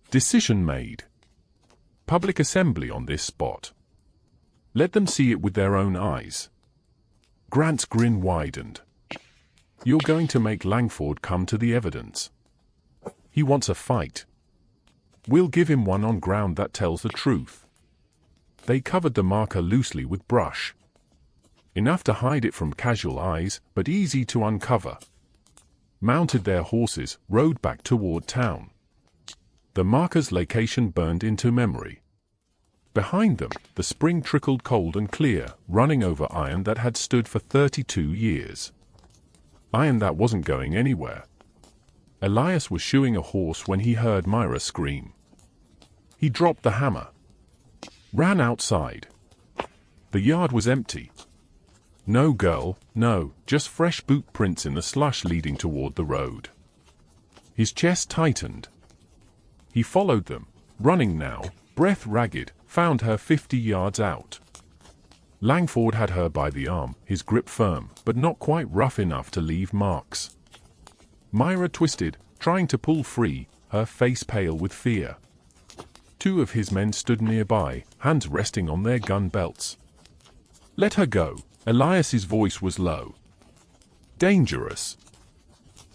Decision made. Public assembly on this spot. Let them see it with their own eyes. Grant's grin widened. "You're going to make Langford come to the evidence. He wants a fight. We'll give him one on ground that tells the truth." They covered the marker loosely with brush. Enough to hide it from casual eyes, but easy to uncover. Mounted their horses, rode back toward town. The marker's location burned into memory. Behind them, the spring trickled cold and clear, running over iron that had stood for 32 years. Iron that wasn't going anywhere. Elias was shoeing a horse when he heard Myra scream. He dropped the hammer. Ran outside. The yard was empty. No girl, no, just fresh boot prints in the slush leading toward the road. His chest tightened. He followed them, running now, breath ragged, found her 50 yards out. Langford had her by the arm, his grip firm, but not quite rough enough to leave marks. Myra twisted, trying to pull free, her face pale with fear. Two of his men stood nearby, hands resting on their gun belts. "Let her go." Elias's voice was low. "Dangerous."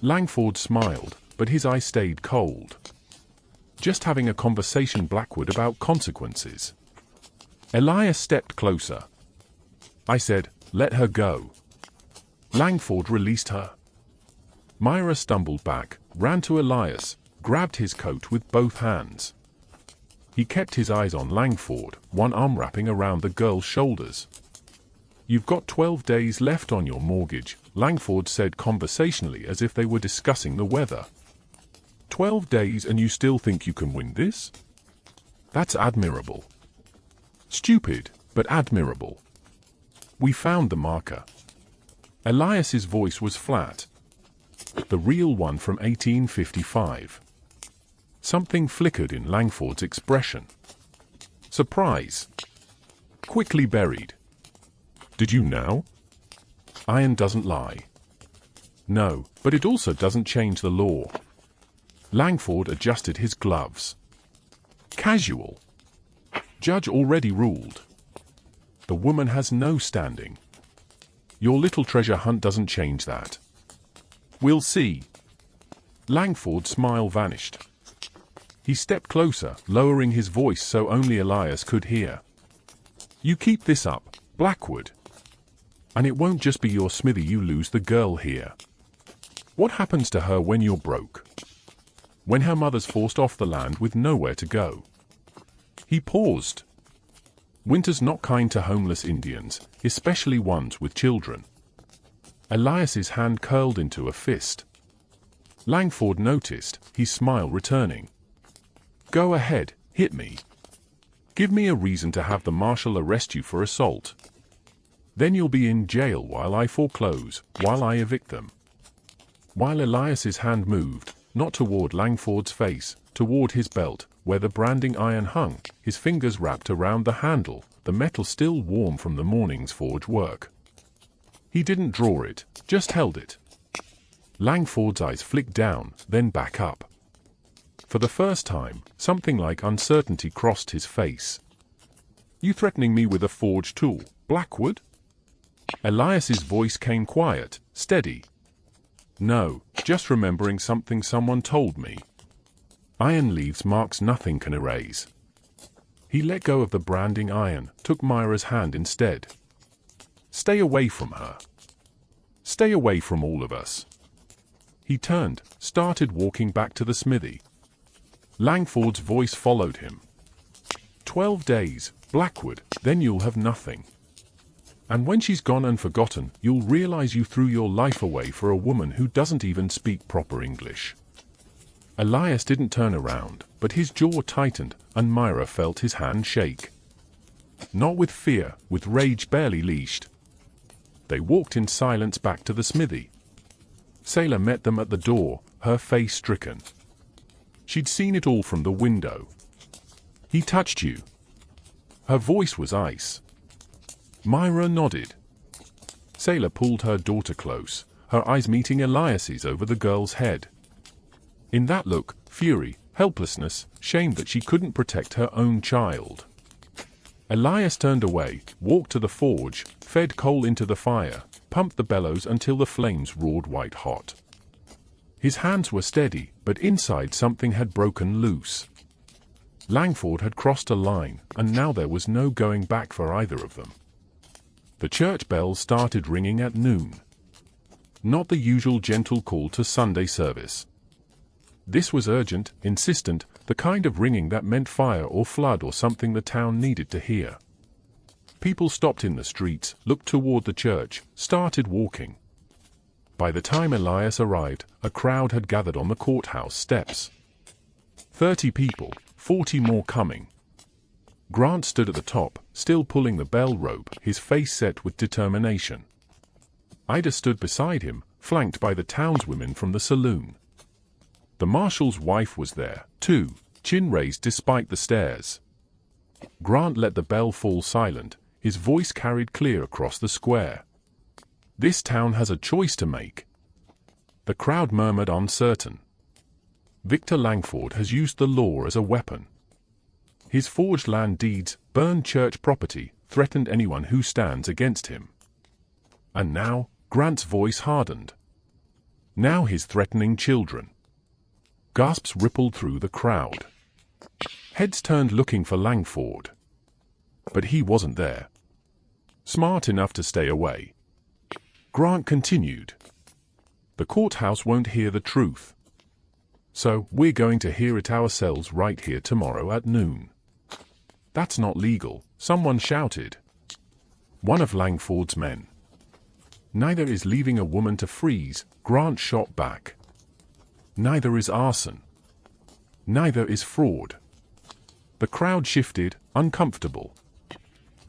Langford smiled, but his eye stayed cold. "Just having a conversation, Blackwood, about consequences." Elias stepped closer. "I said, let her go." Langford released her. Myra stumbled back, ran to Elias, grabbed his coat with both hands. He kept his eyes on Langford, one arm wrapping around the girl's shoulders. "You've got 12 days left on your mortgage," Langford said conversationally, as if they were discussing the weather. 12 days and you still think you can win this? That's admirable. Stupid, but admirable. We found the marker. Elias's voice was flat. The real one from 1855. Something flickered in Langford's expression. Surprise. Quickly buried. Did you now? Iron doesn't lie. No, but it also doesn't change the law. Langford adjusted his gloves. Casual. Judge already ruled. The woman has no standing. Your little treasure hunt doesn't change that. We'll see. Langford's smile vanished. He stepped closer, lowering his voice so only Elias could hear. You keep this up, Blackwood. And it won't just be your smithy you lose the girl here. What happens to her when you're broke? When her mother's forced off the land with nowhere to go? He paused. Winter's not kind to homeless Indians, especially ones with children. Elias's hand curled into a fist. Langford noticed, his smile returning. Go ahead, hit me. Give me a reason to have the marshal arrest you for assault. Then you'll be in jail while I foreclose, while I evict them. While Elias's hand moved, not toward Langford's face, toward his belt, where the branding iron hung, his fingers wrapped around the handle, the metal still warm from the morning's forge work. He didn't draw it, just held it. Langford's eyes flicked down, then back up. For the first time, something like uncertainty crossed his face. You threatening me with a forged tool, Blackwood? Elias's voice came quiet, steady. No, just remembering something someone told me. Iron leaves marks nothing can erase. He let go of the branding iron, took Myra's hand instead. Stay away from her. Stay away from all of us. He turned, started walking back to the smithy. Langford's voice followed him. 12 days, Blackwood, then you'll have nothing. And when she's gone and forgotten, you'll realize you threw your life away for a woman who doesn't even speak proper English. Elias didn't turn around, but his jaw tightened, and Myra felt his hand shake. Not with fear, with rage barely leashed. They walked in silence back to the smithy. Sailor met them at the door, her face stricken. She'd seen it all from the window. He touched you. Her voice was ice. Myra nodded. Sailor pulled her daughter close, her eyes meeting Elias's over the girl's head. In that look, fury, helplessness, shame that she couldn't protect her own child. Elias turned away, walked to the forge, fed coal into the fire, pumped the bellows until the flames roared white hot. His hands were steady, but inside something had broken loose. Langford had crossed a line, and now there was no going back for either of them. The church bells started ringing at noon. Not the usual gentle call to Sunday service. This was urgent, insistent, the kind of ringing that meant fire or flood or something the town needed to hear. People stopped in the streets, looked toward the church, started walking. By the time Elias arrived, a crowd had gathered on the courthouse steps. 30 people, 40 more coming. Grant stood at the top, still pulling the bell rope, his face set with determination. Ida stood beside him, flanked by the townswomen from the saloon. The marshal's wife was there, too, chin raised despite the stares. Grant let the bell fall silent, his voice carried clear across the square. This town has a choice to make. The crowd murmured uncertain. Victor Langford has used the law as a weapon. His forged land deeds, burned church property, threatened anyone who stands against him. And now, Grant's voice hardened. Now his threatening children. Gasps rippled through the crowd. Heads turned looking for Langford. But he wasn't there. Smart enough to stay away. Grant continued. The courthouse won't hear the truth. So, we're going to hear it ourselves right here tomorrow at noon. That's not legal, someone shouted. One of Langford's men. Neither is leaving a woman to freeze, Grant shot back. Neither is arson. Neither is fraud. The crowd shifted, uncomfortable.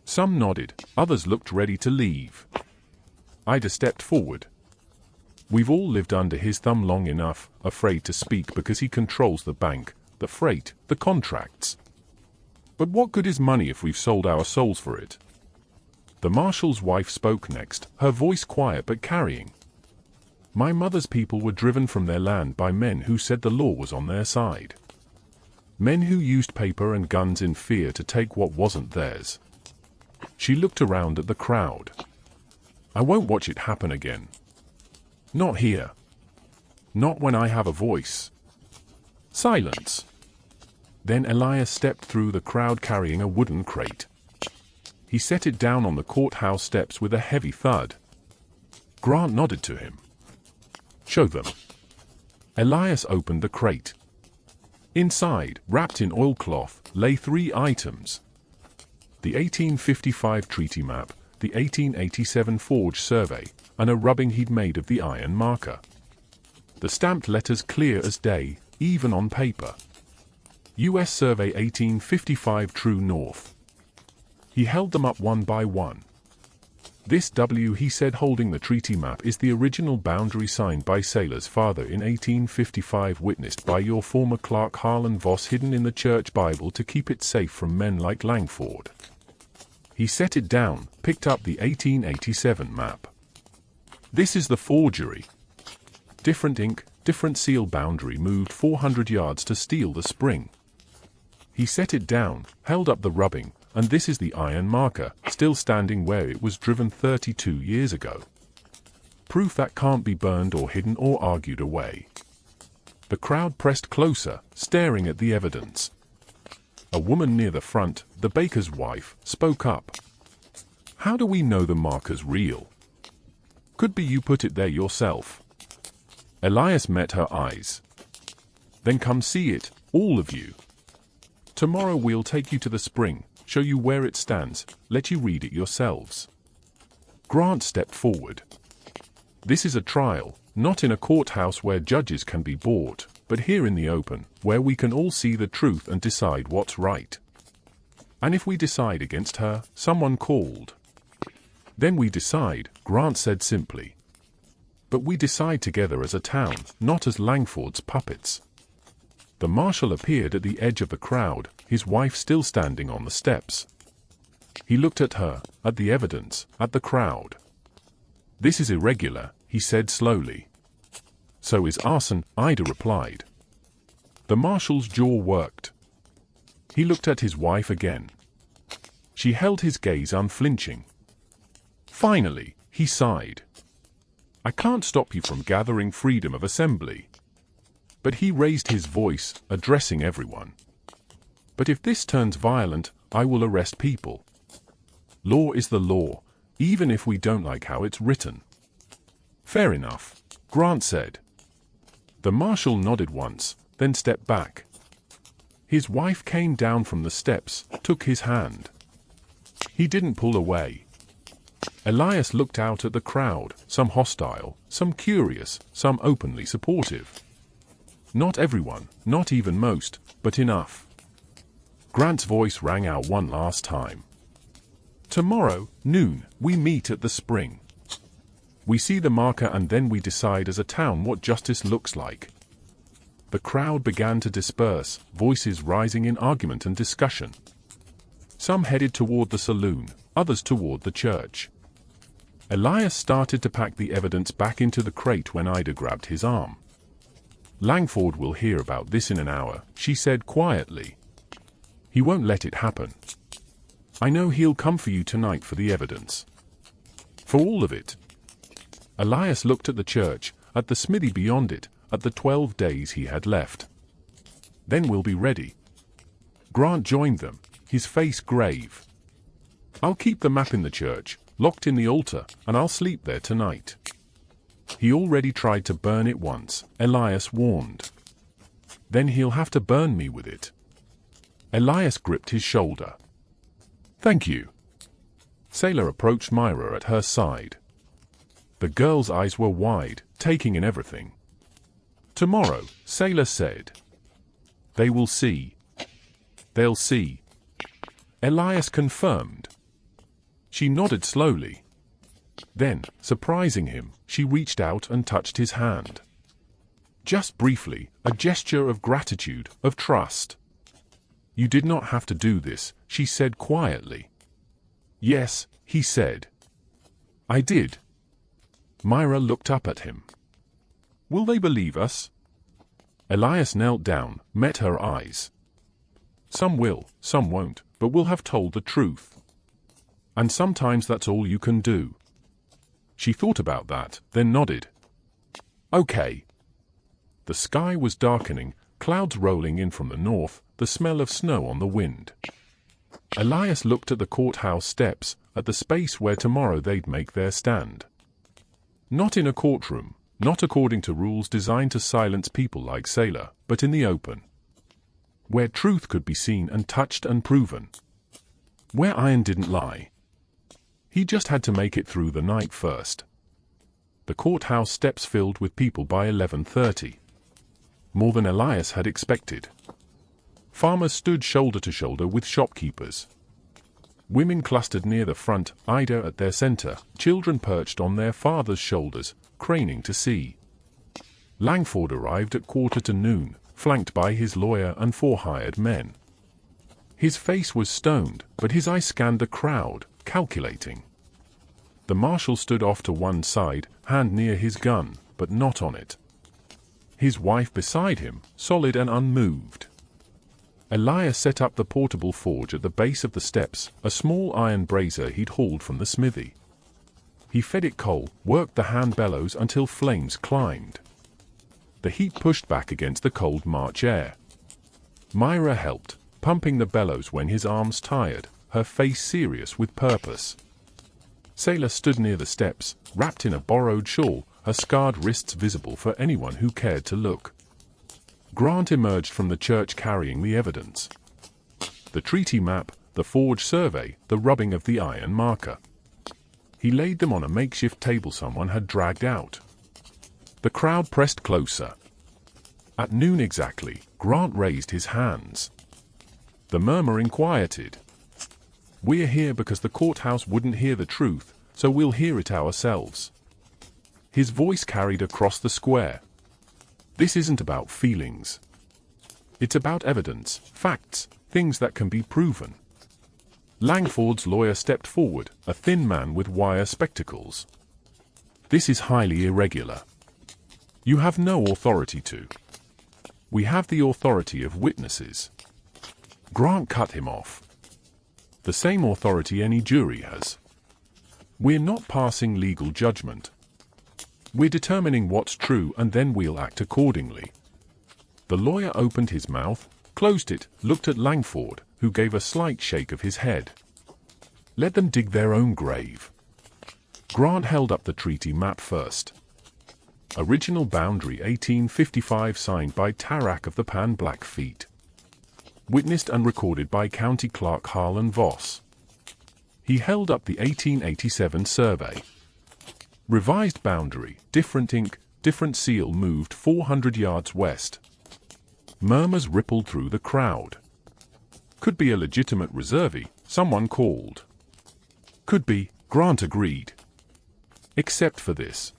Some nodded, others looked ready to leave. Ida stepped forward. We've all lived under his thumb long enough, afraid to speak because he controls the bank, the freight, the contracts. But what good is money if we've sold our souls for it? The marshal's wife spoke next, her voice quiet but carrying. My mother's people were driven from their land by men who said the law was on their side. Men who used paper and guns in fear to take what wasn't theirs. She looked around at the crowd. I won't watch it happen again. Not here. Not when I have a voice. Silence. Then Elias stepped through the crowd carrying a wooden crate. He set it down on the courthouse steps with a heavy thud. Grant nodded to him. Show them. Elias opened the crate. Inside, wrapped in oilcloth, lay 3 items. The 1855 treaty map, the 1887 forged survey, and a rubbing he'd made of the iron marker. The stamped letters clear as day, even on paper. U.S. Survey 1855 True North. He held them up one by one. This W, he said, holding the treaty map, is the original boundary signed by Sailor's father in 1855, witnessed by your former clerk Harlan Voss, hidden in the church Bible to keep it safe from men like Langford. He set it down, picked up the 1887 map. This is the forgery. Different ink, different seal, boundary moved 400 yards to steal the spring. He set it down, held up the rubbing, and this is the iron marker, still standing where it was driven 32 years ago. Proof that can't be burned or hidden or argued away. The crowd pressed closer, staring at the evidence. A woman near the front, the baker's wife, spoke up. How do we know the marker's real? Could be you put it there yourself. Elias met her eyes. Then come see it, all of you. Tomorrow we'll take you to the spring, show you where it stands, let you read it yourselves. Grant stepped forward. This is a trial, not in a courthouse where judges can be bought, but here in the open, where we can all see the truth and decide what's right. And if we decide against her, someone called. Then we decide, Grant said simply. But we decide together as a town, not as Langford's puppets. The marshal appeared at the edge of the crowd, his wife still standing on the steps. He looked at her, at the evidence, at the crowd. This is irregular, he said slowly. So is arson, Ida replied. The marshal's jaw worked. He looked at his wife again. She held his gaze unflinching. Finally, he sighed. I can't stop you from gathering freedom of assembly. But he raised his voice, addressing everyone. But if this turns violent, I will arrest people. Law is the law, even if we don't like how it's written. Fair enough, Grant said. The marshal nodded once, then stepped back. His wife came down from the steps, took his hand. He didn't pull away. Elias looked out at the crowd, some hostile, some curious, some openly supportive. Not everyone, not even most, but enough. Grant's voice rang out one last time. Tomorrow, noon, we meet at the spring. We see the marker and then we decide as a town what justice looks like. The crowd began to disperse, voices rising in argument and discussion. Some headed toward the saloon, others toward the church. Elias started to pack the evidence back into the crate when Ida grabbed his arm. Langford will hear about this in an hour, she said quietly. He won't let it happen. I know he'll come for you tonight for the evidence. For all of it. Elias looked at the church, at the smithy beyond it, at the 12 days he had left. Then we'll be ready. Grant joined them, his face grave. I'll keep the map in the church, locked in the altar, and I'll sleep there tonight. He already tried to burn it once, Elias warned. Then he'll have to burn me with it. Elias gripped his shoulder. Thank you. Sailor approached Myra at her side. The girl's eyes were wide, taking in everything. Tomorrow, Sailor said. They will see. They'll see. Elias confirmed. She nodded slowly. Then, surprising him, she reached out and touched his hand. Just briefly, a gesture of gratitude, of trust. You did not have to do this, she said quietly. Yes, he said. I did. Myra looked up at him. Will they believe us? Elias knelt down, met her eyes. Some will, some won't, but we'll have told the truth. And sometimes that's all you can do. She thought about that, then nodded. Okay. The sky was darkening, clouds rolling in from the north, the smell of snow on the wind. Elias looked at the courthouse steps, at the space where tomorrow they'd make their stand. Not in a courtroom, not according to rules designed to silence people like Sailor, but in the open. Where truth could be seen and touched and proven. Where iron didn't lie. He just had to make it through the night first. The courthouse steps filled with people by 11:30. More than Elias had expected. Farmers stood shoulder to shoulder with shopkeepers. Women clustered near the front, Ida at their center, children perched on their fathers' shoulders, craning to see. Langford arrived at 1:45, flanked by his lawyer and 4 hired men. His face was stoned, but his eye scanned the crowd, calculating. The marshal stood off to one side, hand near his gun, but not on it. His wife beside him, solid and unmoved. Elias set up the portable forge at the base of the steps, a small iron brazier he'd hauled from the smithy. He fed it coal, worked the hand bellows until flames climbed. The heat pushed back against the cold March air. Myra helped, pumping the bellows when his arms tired, her face serious with purpose. Sailor stood near the steps, wrapped in a borrowed shawl, her scarred wrists visible for anyone who cared to look. Grant emerged from the church carrying the evidence. The treaty map, the forge survey, the rubbing of the iron marker. He laid them on a makeshift table someone had dragged out. The crowd pressed closer. At noon exactly, Grant raised his hands. The murmuring quieted. We're here because the courthouse wouldn't hear the truth, so we'll hear it ourselves. His voice carried across the square. This isn't about feelings. It's about evidence, facts, things that can be proven. Langford's lawyer stepped forward, a thin man with wire spectacles. This is highly irregular. You have no authority to. We have the authority of witnesses. Grant cut him off. The same authority any jury has. We're not passing legal judgment. We're determining what's true and then we'll act accordingly. The lawyer opened his mouth, closed it, looked at Langford, who gave a slight shake of his head. Let them dig their own grave. Grant held up the treaty map first. Original boundary 1855 signed by Tarak of the Pan Blackfeet. Witnessed and recorded by County Clerk Harlan Voss. He held up the 1887 survey. Revised boundary, different ink, different seal moved 400 yards west. Murmurs rippled through the crowd. Could be a legitimate reserve, someone called. Could be, Grant agreed. Except for this.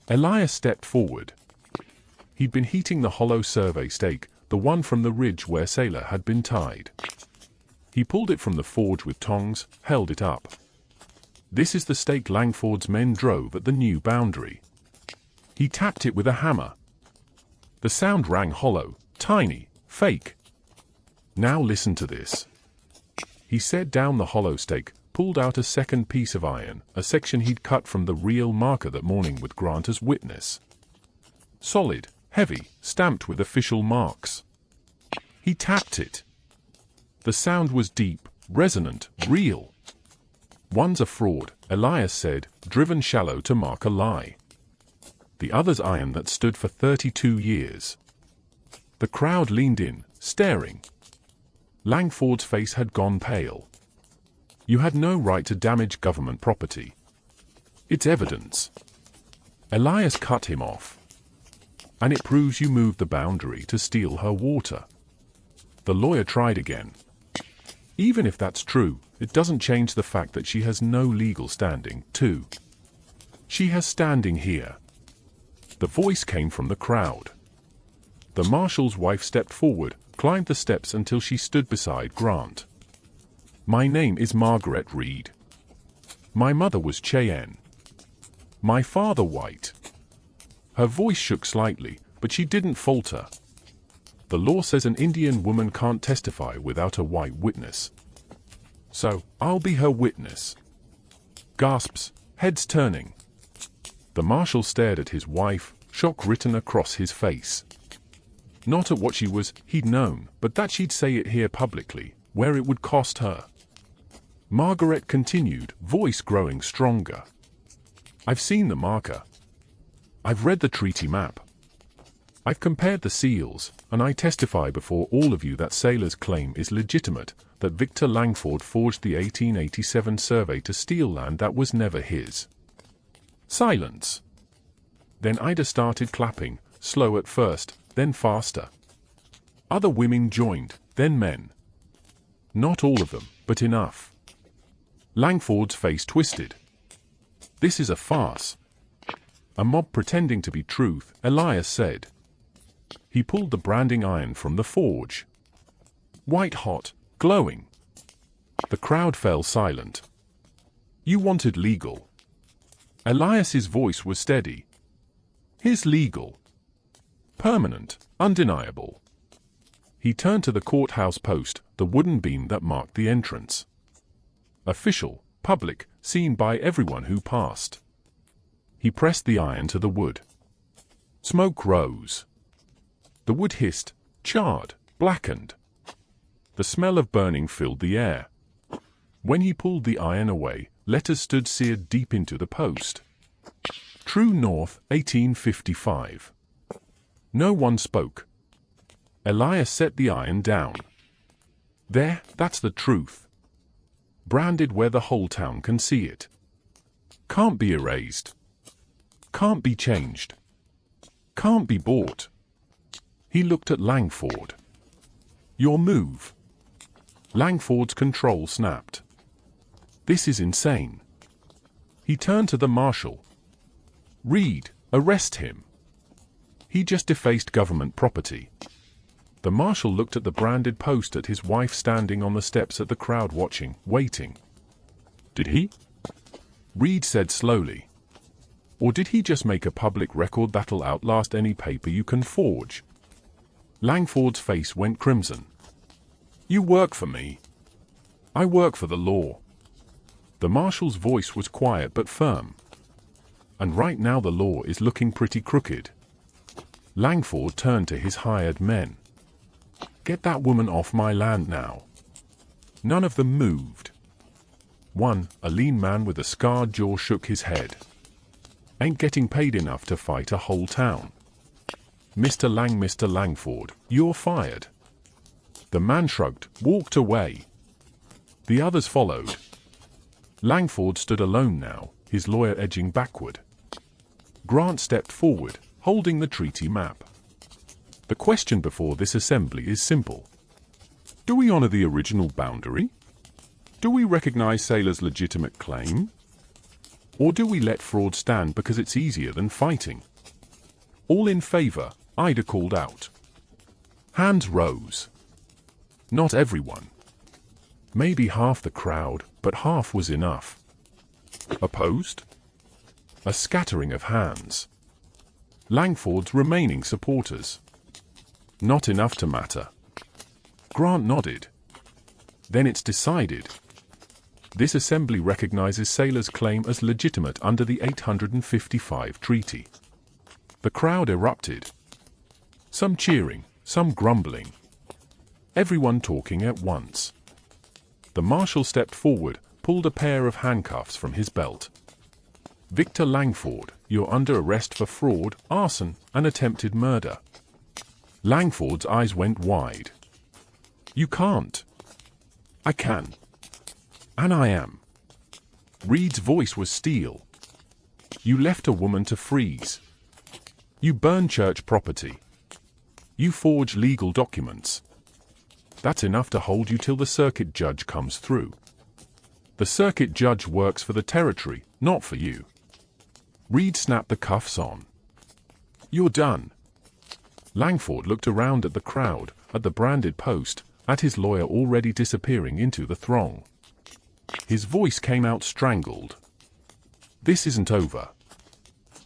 Elias stepped forward. He'd been heating the hollow survey stake, the one from the ridge where Sailor had been tied. He pulled it from the forge with tongs, held it up. This is the stake Langford's men drove at the new boundary. He tapped it with a hammer. The sound rang hollow, tiny, fake. Now listen to this. He set down the hollow stake, pulled out a second piece of iron, a section he'd cut from the real marker that morning with Grant as witness. Solid, heavy, stamped with official marks. He tapped it. The sound was deep, resonant, real. One's a fraud, Elias said, driven shallow to mark a lie. The other's iron that stood for 32 years. The crowd leaned in, staring. Langford's face had gone pale. You had no right to damage government property. It's evidence. Elias cut him off. And it proves you moved the boundary to steal her water. The lawyer tried again. Even if that's true, it doesn't change the fact that she has no legal standing, too. She has standing here. The voice came from the crowd. The marshal's wife stepped forward, climbed the steps until she stood beside Grant. My name is Margaret Reed. My mother was Cheyenne. My father white. Her voice shook slightly, but she didn't falter. The law says an Indian woman can't testify without a white witness. So, I'll be her witness. Gasps, heads turning. The marshal stared at his wife, shock written across his face. Not at what she was, he'd known, but that she'd say it here publicly, where it would cost her. Margaret continued, voice growing stronger. I've seen the marker. I've read the treaty map. I've compared the seals, and I testify before all of you that Sailor's claim is legitimate, that Victor Langford forged the 1887 survey to steal land that was never his. Silence. Then Ida started clapping, slow at first, then faster. Other women joined, then men. Not all of them, but enough. Langford's face twisted. This is a farce. A mob pretending to be truth, Elias said. He pulled the branding iron from the forge. White hot, glowing. The crowd fell silent. You wanted legal. Elias's voice was steady. His legal. Permanent, undeniable. He turned to the courthouse post, the wooden beam that marked the entrance. Official, public, seen by everyone who passed. He pressed the iron to the wood. Smoke rose. The wood hissed, charred, blackened. The smell of burning filled the air. When he pulled the iron away, letters stood seared deep into the post. True North, 1855. No one spoke. Elias set the iron down. There, that's the truth. Branded where the whole town can see it. Can't be erased. Can't be changed. Can't be bought. He looked at Langford. Your move. Langford's control snapped. This is insane. He turned to the marshal. Reed, arrest him. He just defaced government property. The marshal looked at the branded post at his wife standing on the steps at the crowd watching, waiting. Did he? Reed said slowly. Or did he just make a public record that'll outlast any paper you can forge? Langford's face went crimson. You work for me. I work for the law. The marshal's voice was quiet but firm. And right now the law is looking pretty crooked. Langford turned to his hired men. Get that woman off my land now. None of them moved. One, a lean man with a scarred jaw, shook his head. Ain't getting paid enough to fight a whole town. Mr. Langford, you're fired. The man shrugged, walked away. The others followed. Langford stood alone now, his lawyer edging backward. Grant stepped forward, holding the treaty map. The question before this assembly is simple. Do we honor the original boundary? Do we recognize Sailor's legitimate claim? Or do we let fraud stand because it's easier than fighting? All in favor, Ida called out. Hands rose. Not everyone. Maybe half the crowd, but half was enough. Opposed? A scattering of hands. Langford's remaining supporters. Not enough to matter. Grant nodded. Then it's decided. This assembly recognizes Sailor's claim as legitimate under the 855 treaty. The crowd erupted. Some cheering, some grumbling. Everyone talking at once. The marshal stepped forward, pulled a pair of handcuffs from his belt. Victor Langford, you're under arrest for fraud, arson, and attempted murder. Langford's eyes went wide. You can't. I can. And I am. Reed's voice was steel. You left a woman to freeze. You burn church property. You forge legal documents. That's enough to hold you till the circuit judge comes through. The circuit judge works for the territory, not for you. Reed snapped the cuffs on. You're done. Langford looked around at the crowd, at the branded post, at his lawyer already disappearing into the throng. His voice came out strangled. This isn't over.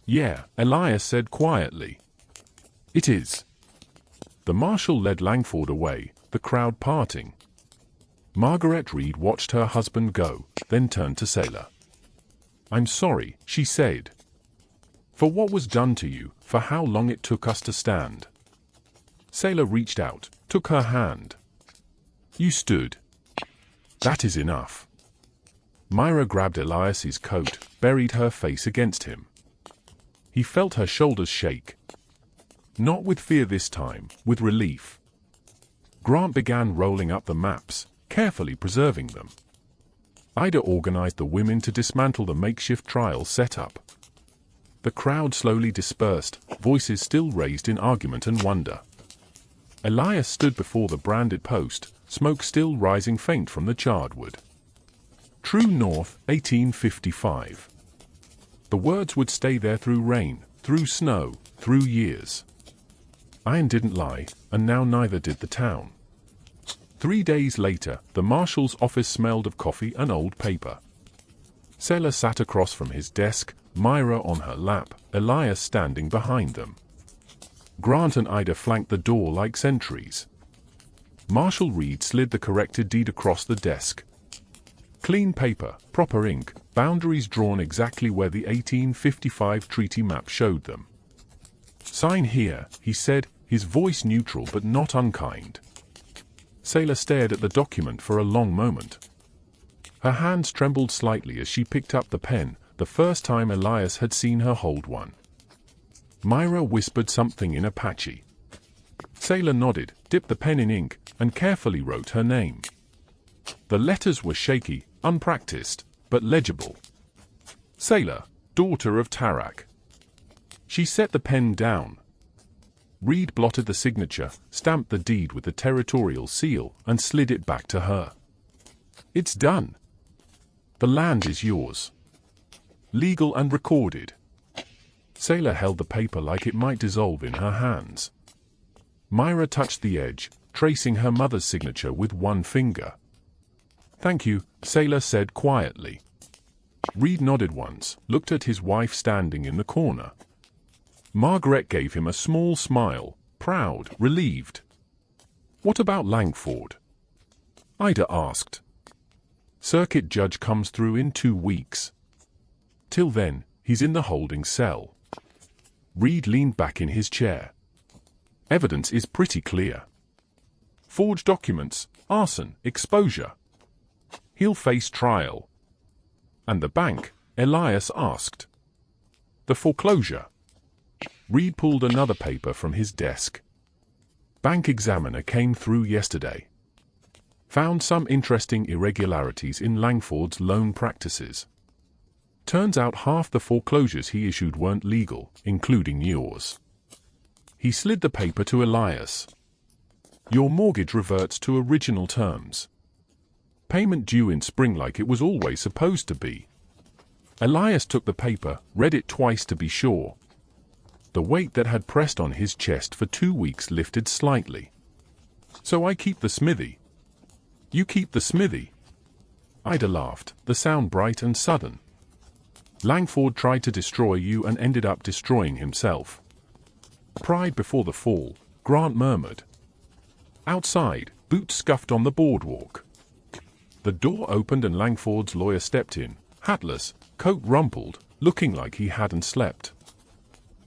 Yeah, Elias said quietly. It is. The marshal led Langford away, the crowd parting. Margaret Reed watched her husband go, then turned to Sailor. I'm sorry, she said. For what was done to you, for how long it took us to stand. Sailor reached out, took her hand. You stood. That is enough. Myra grabbed Elias's coat, buried her face against him. He felt her shoulders shake. Not with fear this time, with relief. Grant began rolling up the maps, carefully preserving them. Ida organized the women to dismantle the makeshift trial setup. The crowd slowly dispersed, voices still raised in argument and wonder. Elias stood before the branded post, smoke still rising faint from the charred wood. True North, 1855. The words would stay there through rain, through snow, through years. Iron didn't lie, and now neither did the town. 3 days later, the marshal's office smelled of coffee and old paper. Sailor sat across from his desk, Myra on her lap, Elias standing behind them. Grant and Ida flanked the door like sentries. Marshal Reed slid the corrected deed across the desk. Clean paper, proper ink, boundaries drawn exactly where the 1855 treaty map showed them. Sign here, he said, his voice neutral but not unkind. Sailor stared at the document for a long moment. Her hands trembled slightly as she picked up the pen, the first time Elias had seen her hold one. Myra whispered something in Apache. Sailor nodded, dipped the pen in ink, and carefully wrote her name. The letters were shaky, unpracticed, but legible. Sailor, daughter of Tarak. She set the pen down. Reed blotted the signature, stamped the deed with the territorial seal, and slid it back to her. It's done. The land is yours. Legal and recorded. Sailor held the paper like it might dissolve in her hands. Myra touched the edge, tracing her mother's signature with one finger. Thank you, Sailor said quietly. Reed nodded once, looked at his wife standing in the corner. Margaret gave him a small smile, proud, relieved. What about Langford? Ida asked. Circuit judge comes through in 2 weeks. Till then, he's in the holding cell. Reed leaned back in his chair. Evidence is pretty clear. Forged documents, arson, exposure. He'll face trial. And the bank? Elias asked. The foreclosure. Reed pulled another paper from his desk. Bank examiner came through yesterday. Found some interesting irregularities in Langford's loan practices. Turns out half the foreclosures he issued weren't legal, including yours. He slid the paper to Elias. Your mortgage reverts to original terms. Payment due in spring like it was always supposed to be. Elias took the paper, read it twice to be sure. The weight that had pressed on his chest for 2 weeks lifted slightly. So I keep the smithy. You keep the smithy. Ida laughed, the sound bright and sudden. Langford tried to destroy you and ended up destroying himself. Pride before the fall, Grant murmured. Outside, Boots scuffed on the boardwalk. The door opened and Langford's lawyer stepped in, hatless, coat rumpled, looking like he hadn't slept.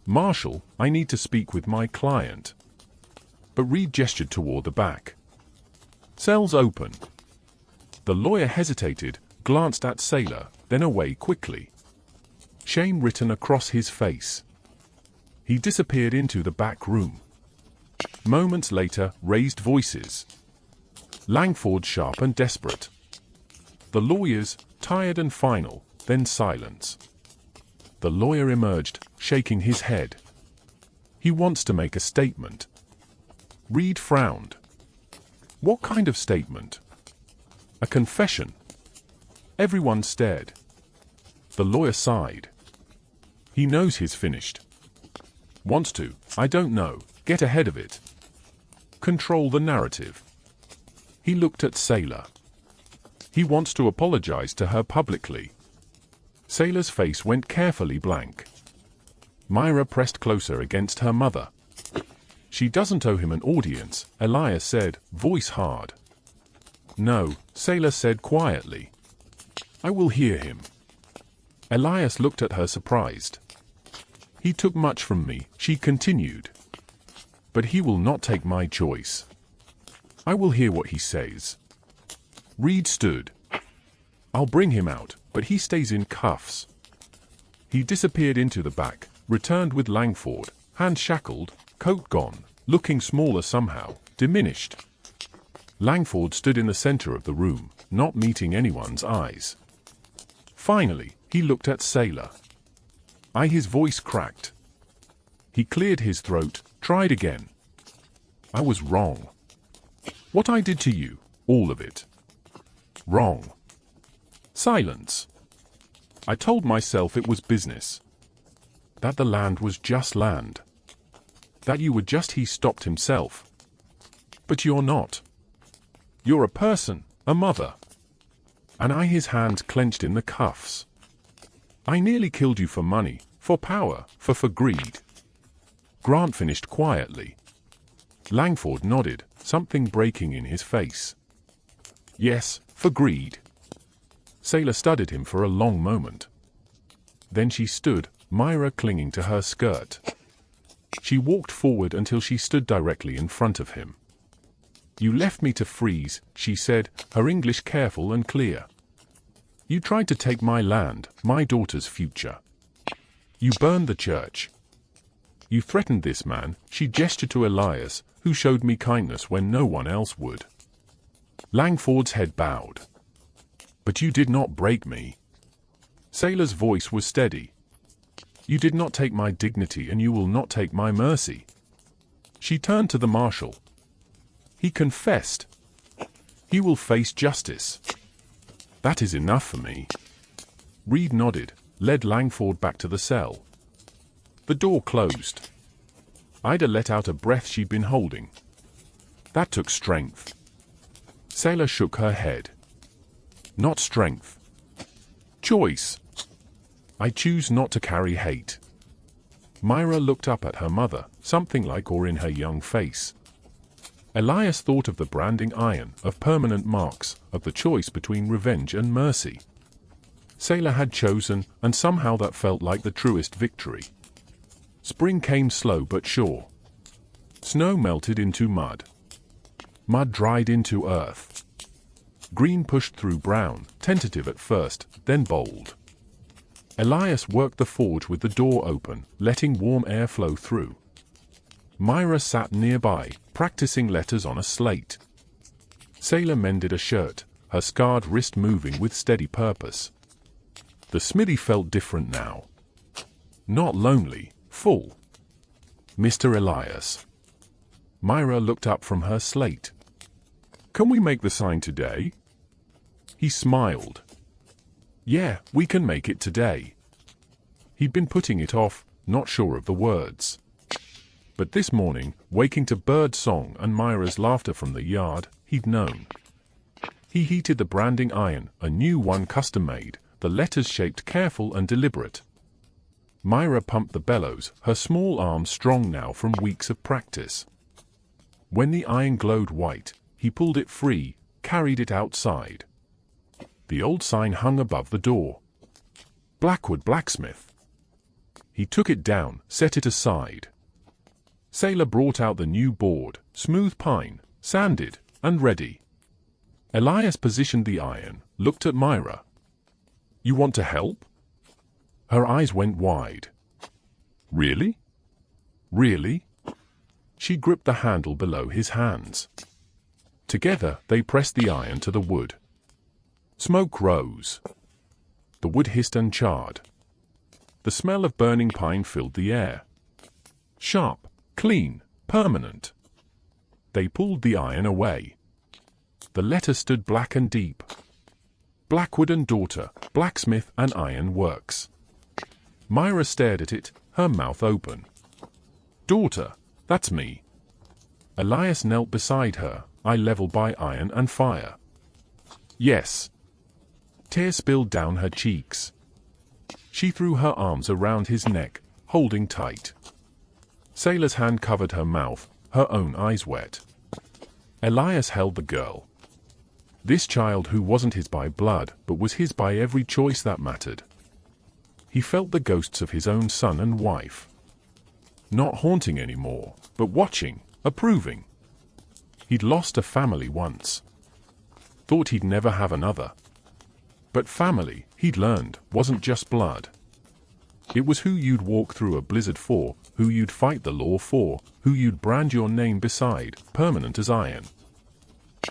"Marshal, I need to speak with my client." But Reed gestured toward the back. "Cell's open." The lawyer hesitated, glanced at Sailor, then away quickly. Shame written across his face. He disappeared into the back room. Moments later, raised voices. Langford sharp and desperate. The lawyers, tired and final, then silence. The lawyer emerged, shaking his head. He wants to make a statement. Reed frowned. What kind of statement? A confession? Everyone stared. The lawyer sighed. He knows he's finished. Wants to, I don't know, get ahead of it. Control the narrative. He looked at Sailor. He wants to apologize to her publicly. Sailor's face went carefully blank. Myra pressed closer against her mother. She doesn't owe him an audience, Elias said, voice hard. No, Sailor said quietly. I will hear him. Elias looked at her surprised. He took much from me, she continued. But he will not take my choice. I will hear what he says. Reed stood. I'll bring him out, but he stays in cuffs. He disappeared into the back, returned with Langford, hand shackled, coat gone, looking smaller somehow, diminished. Langford stood in the center of the room, not meeting anyone's eyes. Finally, he looked at Sailor. His voice cracked. He cleared his throat, tried again. I was wrong. What I did to you, all of it. Wrong. Silence. I told myself it was business. That the land was just land. That you were just he stopped himself. But you're not. You're a person, a mother. And his hands clenched in the cuffs. I nearly killed you for money, for power, for greed. Grant finished quietly. Langford nodded, something breaking in his face. Yes, for greed. Sailor studied him for a long moment. Then she stood, Myra clinging to her skirt. She walked forward until she stood directly in front of him. You left me to freeze, she said, her English careful and clear. You tried to take my land, my daughter's future. You burned the church. You threatened this man, she gestured to Elias, who showed me kindness when no one else would. Langford's head bowed. But you did not break me. Sailor's voice was steady. You did not take my dignity and you will not take my mercy. She turned to the marshal. He confessed. He will face justice. That is enough for me. Reed nodded, led Langford back to the cell. The door closed. Ida let out a breath she'd been holding. That took strength. Sailor shook her head. Not strength. Choice. I choose not to carry hate. Myra looked up at her mother, something like awe in her young face. Elias thought of the branding iron, of permanent marks, of the choice between revenge and mercy. Sailor had chosen, and somehow that felt like the truest victory. Spring came slow but sure. Snow melted into mud. Mud dried into earth. Green pushed through brown, tentative at first, then bold. Elias worked the forge with the door open, letting warm air flow through. Myra sat nearby, practicing letters on a slate. Sailor mended a shirt, her scarred wrist moving with steady purpose. The smithy felt different now. Not lonely, full. Mr. Elias. Myra looked up from her slate. Can we make the sign today? He smiled. Yeah, we can make it today. He'd been putting it off, not sure of the words. But this morning, waking to bird song and Myra's laughter from the yard, he'd known. He heated the branding iron, a new one custom-made, the letters shaped careful and deliberate. Myra pumped the bellows, her small arms strong now from weeks of practice. When the iron glowed white, he pulled it free, carried it outside. The old sign hung above the door. Blackwood Blacksmith. He took it down, set it aside. Sailor brought out the new board, smooth pine, sanded, and ready. Elias positioned the iron, looked at Myra. "You want to help?" Her eyes went wide. "Really? Really?" She gripped the handle below his hands. Together, they pressed the iron to the wood. Smoke rose. The wood hissed and charred. The smell of burning pine filled the air. Sharp, clean, permanent. They pulled the iron away. The letter stood black and deep. Blackwood and Daughter, Blacksmith and Iron Works. Myra stared at it, her mouth open. "Daughter, that's me." Elias knelt beside her, eye level by iron and fire. "Yes." Tears spilled down her cheeks. She threw her arms around his neck, holding tight. Sailor's hand covered her mouth, her own eyes wet. Elias held the girl. This child who wasn't his by blood, but was his by every choice that mattered. He felt the ghosts of his own son and wife. Not haunting anymore, but watching, approving. He'd lost a family once. Thought he'd never have another. But family, he'd learned, wasn't just blood. It was who you'd walk through a blizzard for, who you'd fight the law for, who you'd brand your name beside, permanent as iron.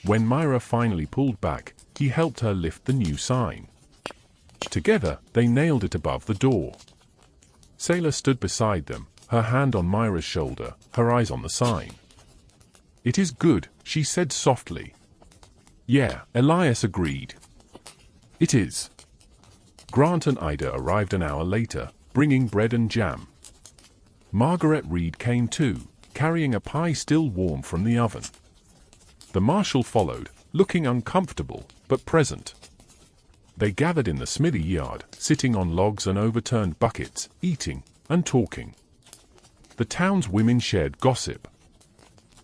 When Myra finally pulled back, he helped her lift the new sign. Together, they nailed it above the door. Sailor stood beside them, her hand on Myra's shoulder, her eyes on the sign. "It is good," she said softly. "Yeah," Elias agreed. "It is." Grant and Ida arrived an hour later, bringing bread and jam. Margaret Reed came too, carrying a pie still warm from the oven. The marshal followed, looking uncomfortable, but present. They gathered in the smithy yard, sitting on logs and overturned buckets, eating and talking. The town's women shared gossip.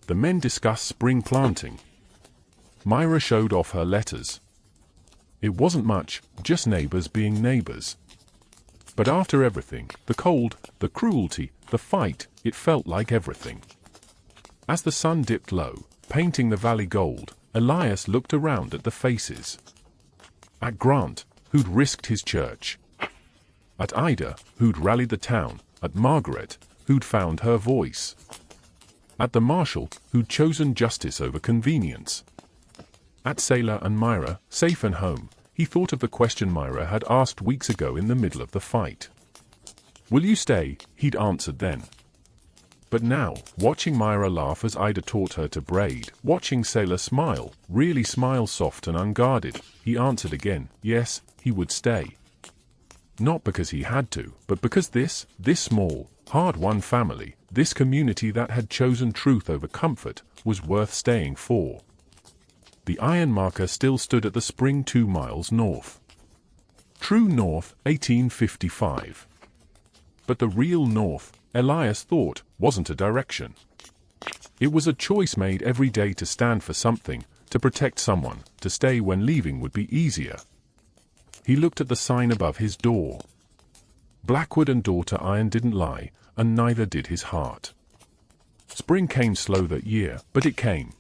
The men discussed spring planting. Myra showed off her letters. It wasn't much, just neighbors being neighbors. But after everything, the cold, the cruelty, the fight, it felt like everything. As the sun dipped low, painting the valley gold, Elias looked around at the faces. At Grant, who'd risked his church. At Ida, who'd rallied the town. At Margaret, who'd found her voice. At the marshal, who'd chosen justice over convenience. At Sailor and Myra, safe and home, he thought of the question Myra had asked weeks ago in the middle of the fight. "Will you stay?" he'd answered then. But now, watching Myra laugh as Ida taught her to braid, watching Sailor smile, really smile soft and unguarded, he answered again, yes, he would stay. Not because he had to, but because this small, hard-won family, this community that had chosen truth over comfort, was worth staying for. The iron marker still stood at the spring 2 miles north. True north, 1855. But the real north, Elias thought, wasn't a direction. It was a choice made every day to stand for something, to protect someone, to stay when leaving would be easier. He looked at the sign above his door. Blackwood and Daughter Iron didn't lie, and neither did his heart. Spring came slow that year, but it came.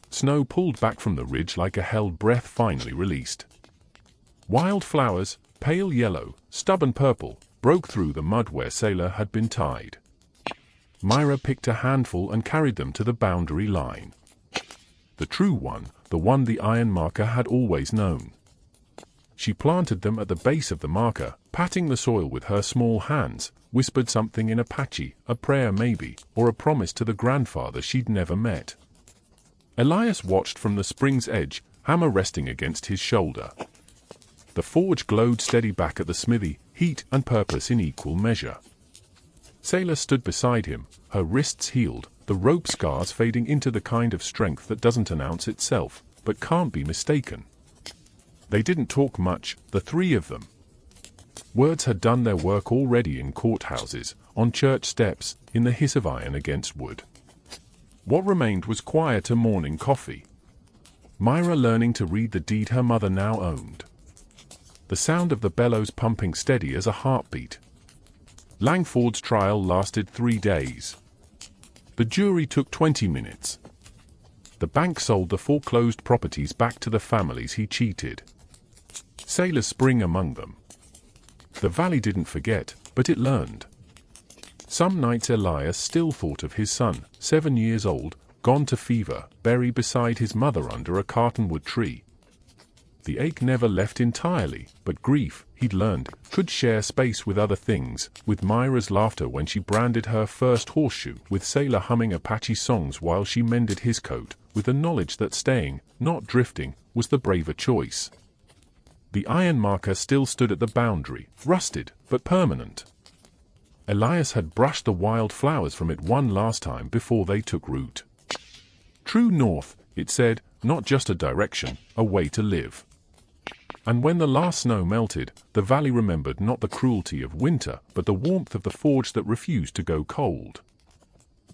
Snow pulled back from the ridge like a held breath finally released. Wild flowers, pale yellow, stubborn purple, broke through the mud where Sailor had been tied. Myra picked a handful and carried them to the boundary line. The true one, the one the iron marker had always known. She planted them at the base of the marker, patting the soil with her small hands, whispered something in Apache, a prayer maybe, or a promise to the grandfather she'd never met. Elias watched from the spring's edge, hammer resting against his shoulder. The forge glowed steady back at the smithy, heat and purpose in equal measure. Sailor stood beside him, her wrists healed, the rope scars fading into the kind of strength that doesn't announce itself, but can't be mistaken. They didn't talk much, the three of them. Words had done their work already in courthouses, on church steps, in the hiss of iron against wood. What remained was quieter morning coffee. Myra learning to read the deed her mother now owned. The sound of the bellows pumping steady as a heartbeat. Langford's trial lasted 3 days. The jury took 20 minutes. The bank sold the foreclosed properties back to the families he cheated. Sailor Spring among them. The valley didn't forget, but it learned. Some nights Elias still thought of his son, 7 years old, gone to fever, buried beside his mother under a cottonwood tree. The ache never left entirely, but grief, he'd learned, could share space with other things, with Myra's laughter when she branded her first horseshoe, with Sailor humming Apache songs while she mended his coat, with the knowledge that staying, not drifting, was the braver choice. The iron marker still stood at the boundary, rusted, but permanent. Elias had brushed the wild flowers from it one last time before they took root. True north, it said, not just a direction, a way to live. And when the last snow melted, the valley remembered not the cruelty of winter, but the warmth of the forge that refused to go cold.